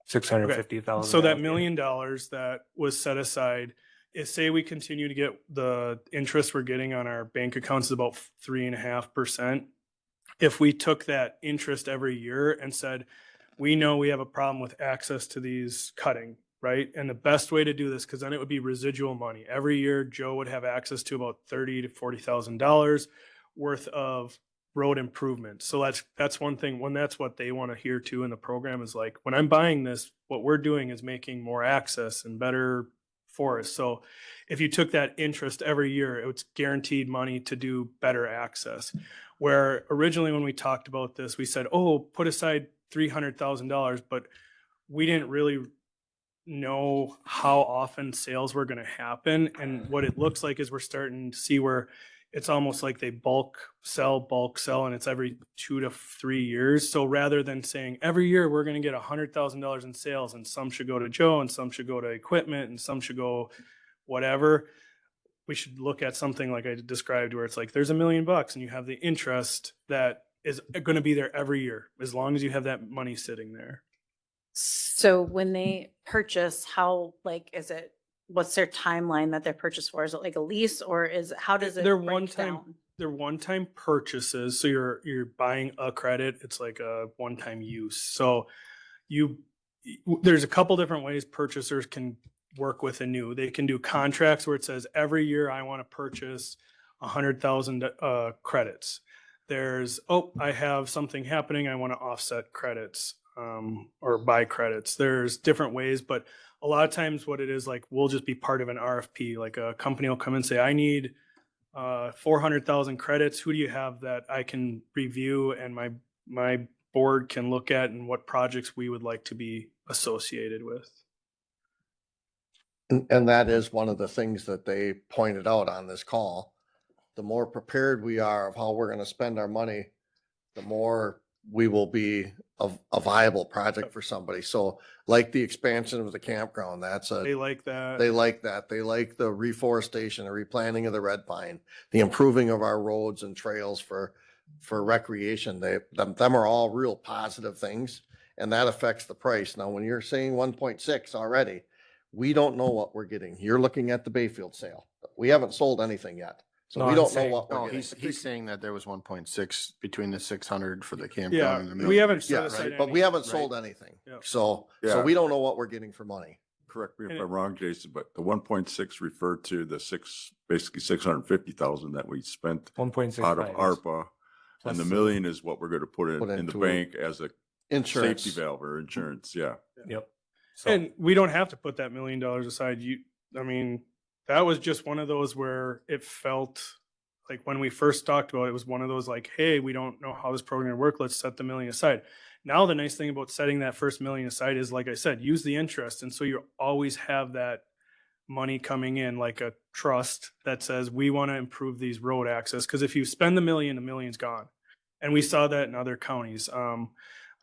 650,000. So that $1 million that was set aside is, say we continue to get the interest we're getting on our bank accounts is about 3.5%. If we took that interest every year and said, we know we have a problem with access to these cutting, right? And the best way to do this, because then it would be residual money. Every year, Joe would have access to about $30,000 to $40,000 worth of road improvement. So that's one thing. When that's what they want to hear too in the program is like, when I'm buying this, what we're doing is making more access and better forest. So if you took that interest every year, it's guaranteed money to do better access. Where originally when we talked about this, we said, oh, put aside $300,000, but we didn't really know how often sales were going to happen. And what it looks like is we're starting to see where it's almost like they bulk sell, and it's every 2 to 3 years. So rather than saying every year we're going to get $100,000 in sales and some should go to Joe and some should go to equipment and some should go whatever, we should look at something like I described where it's like there's $1 million and you have the interest that is going to be there every year as long as you have that money sitting there. So when they purchase, how, like, what's their timeline that they're purchased for? Is it like a lease or how does it They're break one-time down? They're one-time purchases. So you're buying a credit. It's like a one-time use. So there's a couple different ways purchasers can work with they can do contracts where it says every year I want to purchase 100,000 credits. There's, I have something happening. I want to offset credits or buy credits. There's different ways, but a lot of times what it is, like, we'll just be part of an RFP. Like a company will come and say, I need 400,000 credits. Who do you have that I can review and my board can look at, and what projects we would like to be associated with? And that is one of the things that they pointed out on this call. The more prepared we are of how we're going to spend our money, the more we will be a viable project for somebody. So like the expansion of the campground, They like that. they like that. They like the reforestation, the replanting of the red pine, the improving of our roads and trails for recreation. Them are all real positive things, and that affects the price. Now, when you're saying 1.6 already, we don't know what we're getting. You're looking at the Bayfield sale. We haven't sold anything yet. So No, we I'm don't know saying- what we're No, getting. he's saying that there was 1.6 between the 600 for the Yeah, campground and the we million. haven't set Yeah, aside right. But any. we haven't right? sold anything. Yeah. So Yeah. we don't know what we're getting for money. Correct me And if it- I'm wrong, Jason, but the 1.6 referred to the basically 650,000 that we spent 1.65. out of ARPA. Plus And the the- million is what we're going to put Put in the into bank as a Insurance. safety valve or insurance. Yeah. Yep. So And we don't have to put that $1 million aside. I mean, that was just one of those where it felt like when we first talked about it, it was one of those like, hey, we don't know how this program will work. Let's set the million aside. Now, the nice thing about setting that first million aside is, like I said, use the interest. And so you always have that money coming in like a trust that says, we want to improve these road access. Because if you spend the million's gone. And we saw that in other counties.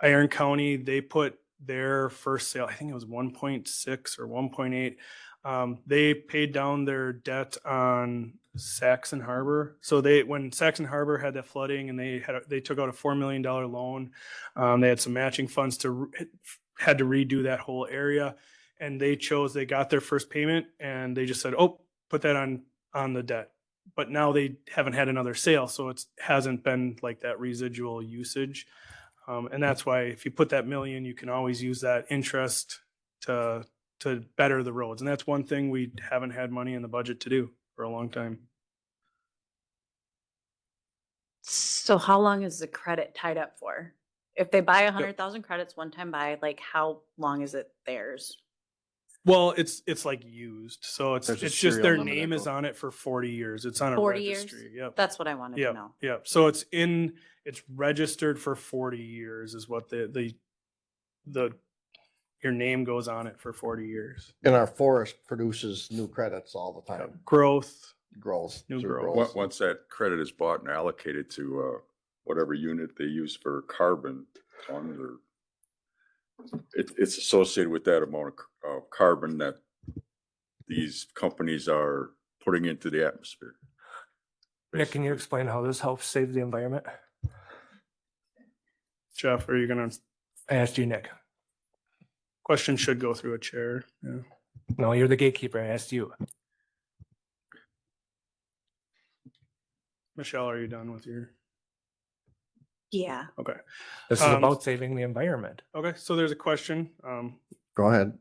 Iron County, they put their first sale, I think it was 1.6 or 1.8. They paid down their debt on Saxon Harbor. So when Saxon Harbor had that flooding and they took out a $4 million loan, they had some matching funds had to redo that whole area. And they got their first payment and they just said, oh, put that on the debt. But now they haven't had another sale. So it hasn't been like that residual usage. And that's why if you put that million, you can always use that interest to better the roads. And that's one thing we haven't had money in the budget to do for a long time. So how long is the credit tied up for? If they buy 100,000 credits one time buy, like how long is it theirs? Well, it's like used. So it's There's a just serial their number that name is goes- on it for 40 years. It's on a 40 years? registry. Yep. That's what I wanted to Yep. know. Yep. So it's registered for 40 years is what the your name goes on it for 40 years. And our forest produces new credits all the time, Growth. growth. New through growth. Once that credit is bought and allocated to whatever unit they use for carbon tons, or it's associated with that amount of carbon that these companies are putting into the atmosphere. Nick, can you explain how this helps save the environment? Jeff, are you gonna? I asked you, Nick. Question should go through a chair. Yeah. No, you're the gatekeeper. I asked you. Michelle, are you done with your? Yeah. Okay. This is Um, about saving the environment. Okay. So there's a question. Go ahead.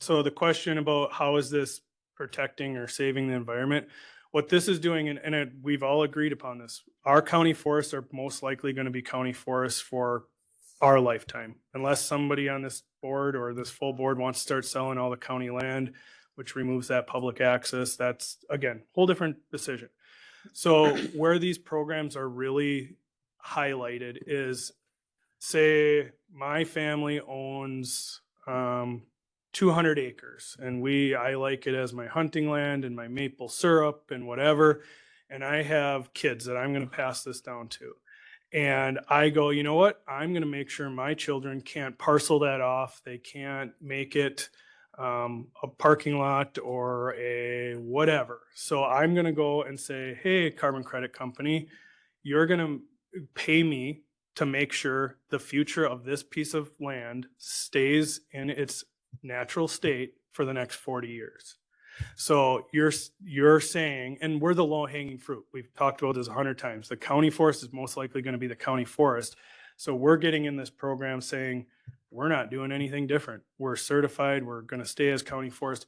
So the question about how is this protecting or saving the environment? What this is doing, we've all agreed upon this. Our county forests are most likely going to be county forests for our lifetime, unless somebody on this board or this full board wants to start selling all the county land, which removes that public access. That's, again, whole different decision. So where these programs are really highlighted is, say my family owns 200 acres and I like it as my hunting land and my maple syrup and whatever. And I have kids that I'm going to pass this down to. And I go, you know what? I'm going to make sure my children can't parcel that off. They can't make it a parking lot or a whatever. So I'm going to go and say, hey, carbon credit company, you're going to pay me to make sure the future of this piece of land stays in its natural state for the next 40 years. So you're saying, and we're the low hanging fruit. We've talked about this 100 times. The county forest is most likely going to be the county forest. So we're getting in this program saying, we're not doing anything different. We're certified. We're going to stay as county forest.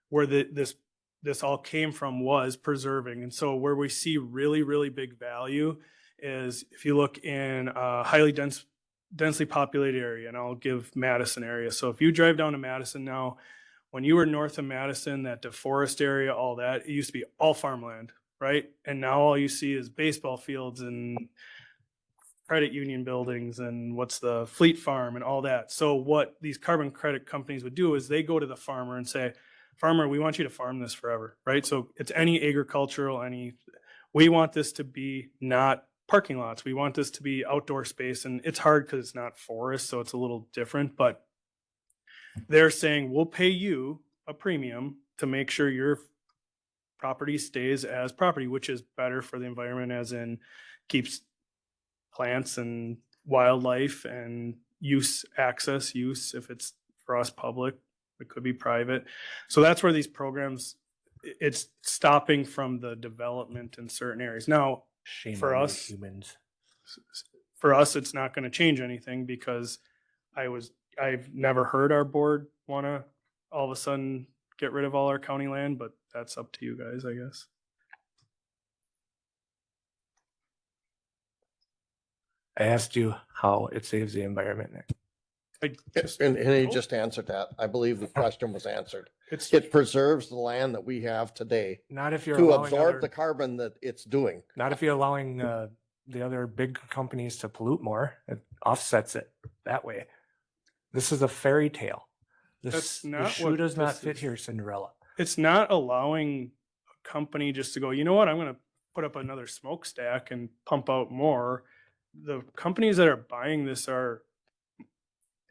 Where this all came from was preserving. And so where we see really, really big value is if you look in a highly densely populated area, and I'll give Madison area. So if you drive down to Madison now, when you were north of Madison, that DeForest area, all that, it used to be all farmland, right? And now all you see is baseball fields and credit union buildings and what's the Fleet Farm and all that. So what these carbon credit companies would do is they go to the farmer and say, farmer, we want you to farm this forever, right? So it's any agricultural, we want this to be not parking lots. We want this to be outdoor space. And it's hard because it's not forest, so it's a little different, but they're saying, we'll pay you a premium to make sure your property stays as property, which is better for the environment, as in keeps plants and wildlife and use if it's for us public, it could be private. So that's where these programs, it's stopping from the development in certain areas. Now, Shame for on you us, humans. it's not going to change anything because I've never heard our board want to all of a sudden get rid of all our county land, but that's up to you guys, I guess. I asked you how it saves the environment, Nick. Like, And he no. just answered that. I believe the question was answered. It's, It preserves the land that we have today Not if you're to allowing absorb other, the carbon that it's doing. not if you're allowing the other big companies to pollute more. It offsets it that way. This is a fairy tale. That's The not shoe what does not this fit is. here, Cinderella. it's not allowing a company just to go, you know what, I'm going to put up another smokestack and pump out more. The companies that are buying this are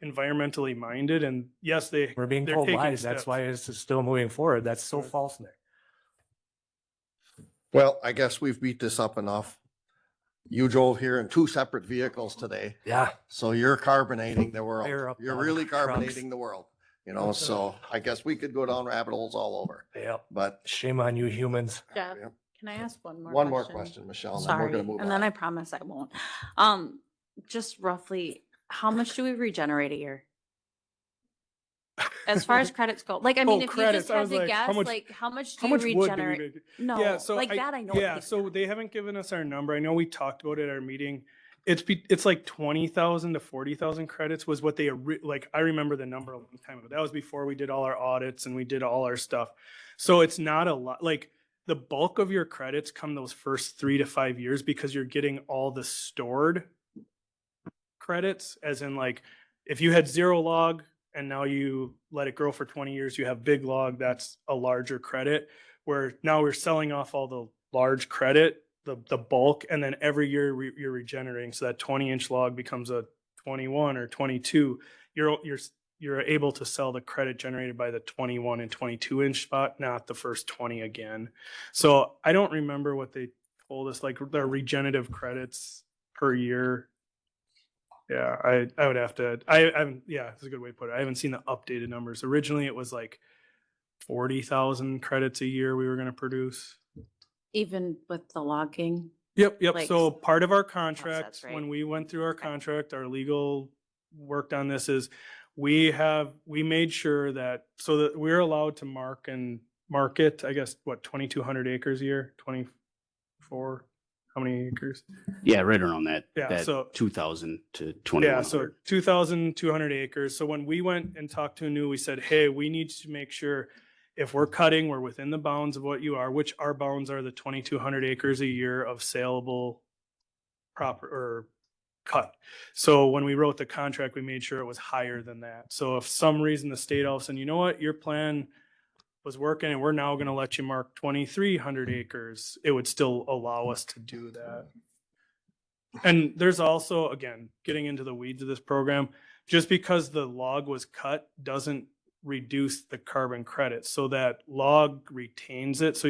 environmentally minded, and yes, We're being they're told taking lies. That's steps. why it's still moving forward. That's so Right. false, Nick. Well, I guess we've beat this up enough. You drove here in 2 separate vehicles today, Yeah. so you're carbonating the Fire world. up You're the really trucks. carbonating the world, you know, so I guess we could go down rabbit holes all over, Yep. but. Shame on you humans. Jeff, Yep. can I ask one more? One more question, Michelle, and then we're Sorry, gonna move and then I on. promise I won't. Just roughly, how much do we regenerate a year? As far as credits go, like, I mean, Oh, if you credits. just I had was to like, guess, how much- like, how much do How you much wood do we regenerate? make? No, I- that I know. Yeah, like, so they haven't given us our number. I know we talked about it at our meeting. It's like 20,000 to 40,000 credits was what they like. I remember the number a long time ago. That was before we did all our audits and we did all our stuff. So it's not a lot. Like, the bulk of your credits come those first 3 to 5 years because you're getting all the stored credits, as in, like, if you had 0 log and now you let it grow for 20 years, you have big log, that's a larger credit. Where now we're selling off all the large credit, the bulk, and then every year you're regenerating. So that 20-inch log becomes a 21 or 22. You're able to sell the credit generated by the 21 and 22-inch spot, not the first 20 again. So I don't remember what they told us, like the regenerative credits per year. Yeah, I would have to. I haven't. Yeah, it's a good way to put it. I haven't seen the updated numbers. Originally, it was like 40,000 credits a year we were going to produce. even with the logging, Yep. Like, So part of our contract, offsets, right? when we went through our Okay. contract, our legal worked on this is we made sure that so that we're allowed to market, I guess, what, 2,200 acres a year, 24, how many acres? Yeah, right around that. Yeah, That so- 2,000 to Yeah, 2,100. so 2,200 acres. So when we went and talked to Anu, we said, hey, we need to make sure if we're cutting, we're within the bounds of what you are, which our bounds are the 2,200 acres a year of saleable proper or cut. So when we wrote the contract, we made sure it was higher than that. So if some reason the state all of a sudden, you know what, your plan was working and we're now going to let you mark 2,300 acres, it would still allow us to do that. And there's also, again, getting into the weeds of this program, just because the log was cut doesn't reduce the carbon credit. So that log retains it. So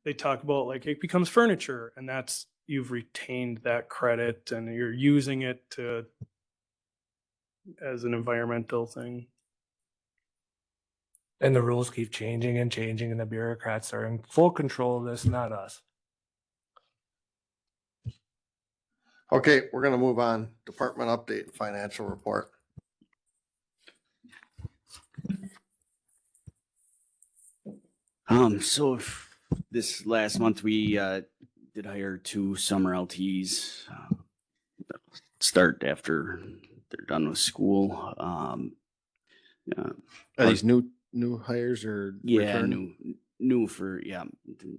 they talk about, like, it becomes furniture, and that's, you've retained that credit and you're using it as an environmental thing. And the rules keep changing and changing, and the bureaucrats are in full control of this, not us. Okay, we're gonna move on. Department update, financial report. So this last month we did hire 2 summer LTs. Start after they're done with school. Yeah, Are these new hires or yeah, return? new for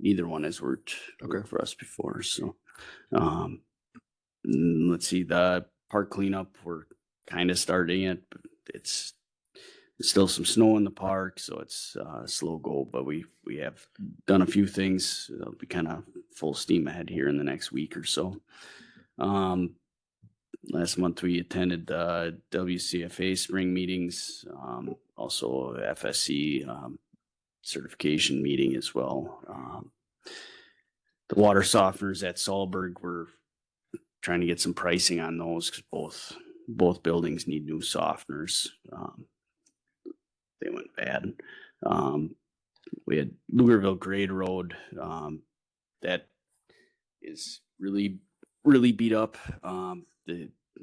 neither one has worked Okay. for us before. So, let's see, the park cleanup, we're kind of starting it, but it's still some snow in the park, so it's slow go. But we have done a few things. It'll be kind of full steam ahead here in the next week or so. Last month we attended the WCFA spring meetings, also FSC certification meeting as well. The water softeners at Solberg, we're trying to get some pricing on those because both buildings need new softeners. They went bad. We had Lugerville Grade Road that is really beat up.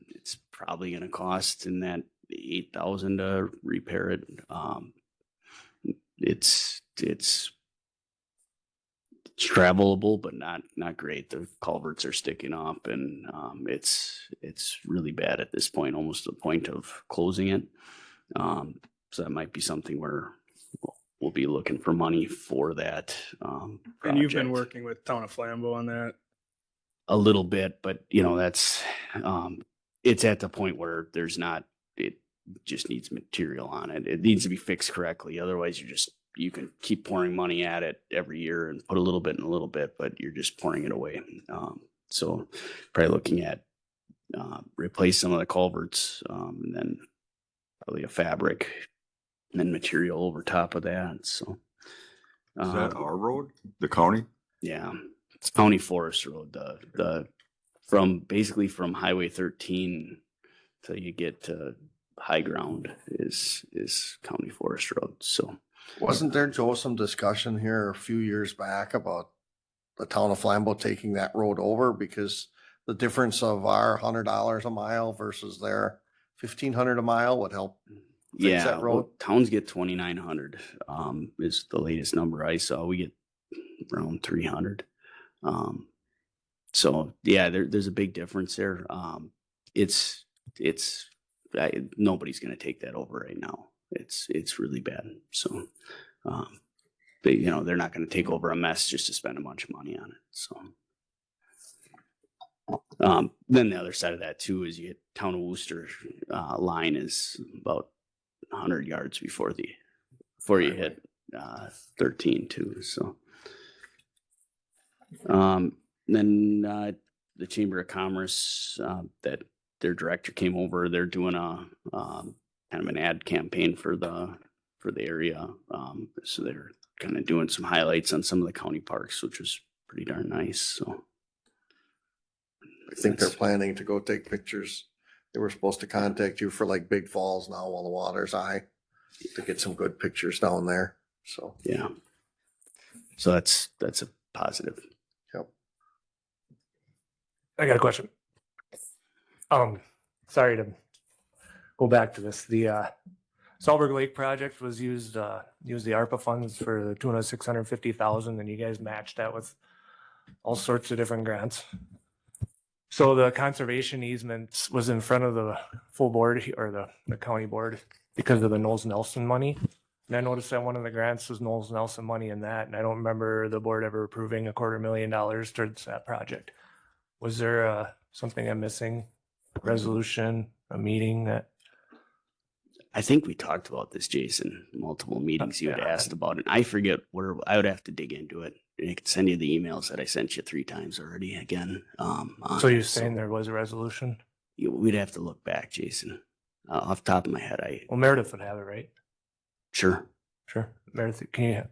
It's probably going to cost in that $8,000 to repair it. It's it's travelable, but not great. The culverts are sticking up, and it's really bad at this point, almost to the point of closing it. So that might be something where we'll be looking for money for that. And you've been project. working with Town of Flambeau on that. A little bit, but that's it's at the point where it just needs material on it. It needs to be fixed correctly. Otherwise you can keep pouring money at it every year and put a little bit and a little bit, but you're just pouring it away. So probably looking at replace some of the culverts, and then probably a fabric and then material over top of that. So Is that our road, the county? yeah, it's County Forest Road, basically from Highway 13 till you get to high ground is County Forest Road. So Wasn't there, Joe, some discussion here a few years back about the town of Flambeau taking that road over because the difference of our $100 a mile versus their 1,500 a mile would help fix that road? well, towns get 2,900 is the latest number I saw. We get around 300. So yeah, there's a big difference there. Nobody's going to take that over right now. It's really bad. So, they're not going to take over a mess just to spend a bunch of money on it. So, then the other side of that too is you get Town of Worcester line is about 100 yards before you hit 13 too. So, then the Chamber of Commerce that their director came over. They're doing a kind of an ad campaign for the area. So they're kind of doing some highlights on some of the county parks, which was pretty darn nice. So I think they're planning to go take pictures. They were supposed to contact you for like Big Falls now while the water's high to get some good pictures down there. So, yeah. So that's a positive. yep. I got a question. Sorry to go back to this. The Salberg Lake project was used the ARPA funds for the tune of $650,000, and you guys matched that with all sorts of different grants. So the conservation easement was in front of the full board or the county board because of the Knowles Nelson money. And I noticed that one of the grants was Knowles Nelson money in that, and I don't remember the board ever approving $250,000 towards that project. Was there something I'm missing? Resolution, a meeting that? I think we talked about this, Jason, multiple meetings you had Yeah. asked about it. I forget where I would have to dig into it. I could send you the emails that I sent you 3 times already again. So you're saying there was a resolution? We'd have to look back, Jason. Off the top of my head, Well, Meredith would have it, right? sure. Sure. Meredith, can you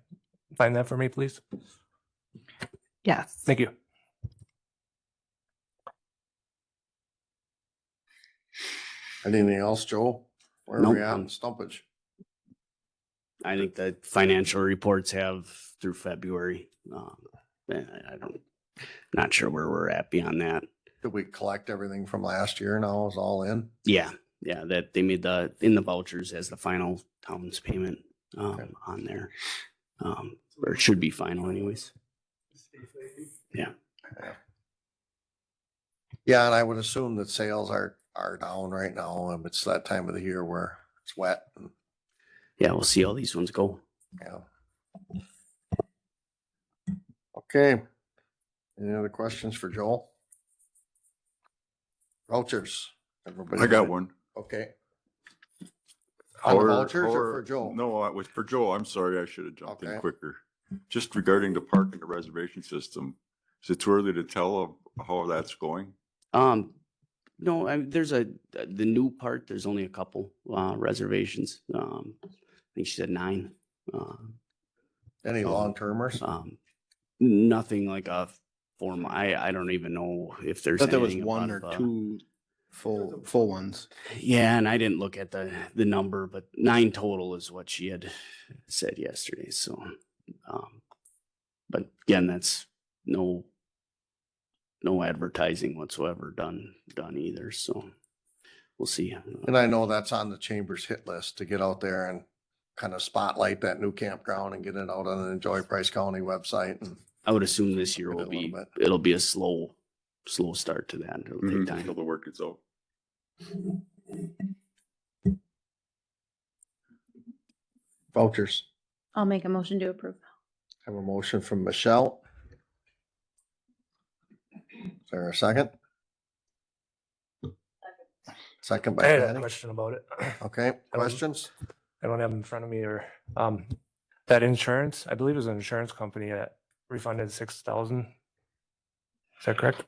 find that for me, please? Yes. Thank you. Anything else, Joe? Where are Nope. we at in stumpage? I think the financial reports have through February. Not sure where we're at beyond that. Did we collect everything from last year now? Is all in? Yeah, that they made in the vouchers as the final town's payment on there. Or it should be final anyways. Yeah. Yeah, and I would assume that sales are down right now. It's that time of the year where it's wet. And, Yeah, we'll see how these ones go. yeah. Okay. Any other questions for Joel? Vouchers. Everybody I got got it? one. Okay. On the Or- vouchers or or- for Joel? No, it was for Joe. I'm sorry. I should have jumped in Okay. quicker. Just regarding the park and the reservation system, is it too early to tell of how that's going? No, there's the new part. There's only a couple reservations. I think she said 9. Any long-termers? Nothing like a form. I don't even know if I there's. thought there was anything one or above, 2 full ones. Yeah, and I didn't look at the number, but 9 total is what she had said yesterday. So, but again, that's no advertising whatsoever done either. So we'll see. And I know that's on the chamber's hit list to get out there and kind of spotlight that new campground and get it out on the Enjoy Price County website and I would assume this year Look at will it a little be, bit. it'll be a slow start to that. It'll take Until time. the work gets out. Vouchers. I'll make a motion to approve. Have a motion from Michelle. Is there a second? Second I by had a Patty. question about it. Okay, questions? I don't have them in front of me or, that insurance, I believe it was an insurance company that refunded 6,000. Is that correct?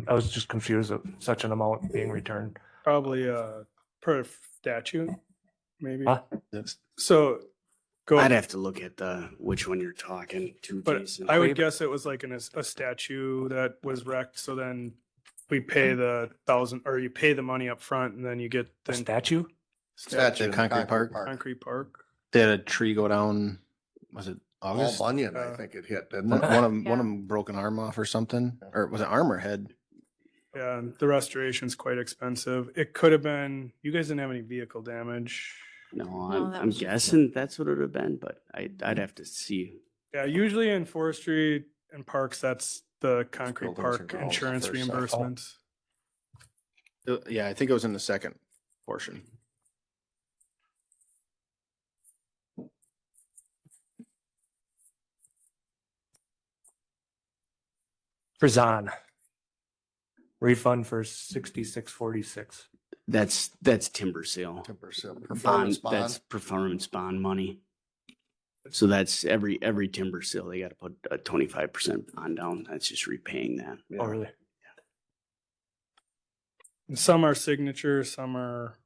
I was just confused of such an amount being returned. Probably per statute, maybe. Huh? So go. I'd have to look at which one you're talking to, But Jason. I would guess it was like a statue that was wrecked, so then we pay the 1,000, or you pay the money up front and then you get A the statue? Statue. At Concrete Park? concrete park. They had a tree go down, was it All August? Bunyan, I think it hit, didn't One it? one of them, Yeah. one of them broke an arm off or something, or was it arm or head? Yeah, and the restoration's quite expensive. It could have been, you guys didn't have any vehicle damage. No, No, that I'm was just- guessing that's what it would have been, but I'd have to see. Yeah, usually in forestry and parks, that's the concrete Buildings and park grounds, insurance first set. reimbursements. Yeah, I think it was in the second portion. For Zahn. Refund for 6646. That's timber sale. Timber sale, Bond, performance that's bond. performance bond money. So that's every timber sale, they gotta put a 25% bond down. That's just repaying that. Yeah. Oh, really? And some are signature, some are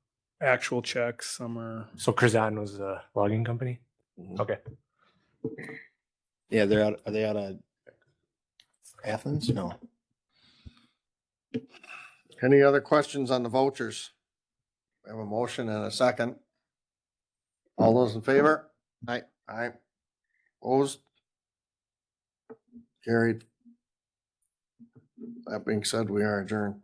actual checks, some are. So Krazan was a logging company? Mhm. Okay. Yeah, are they out of Athens? No. Any other questions on the vouchers? We have a motion and a second. All those in favor? Aye. Aye. Opposed? Carried. That being said, we are adjourned.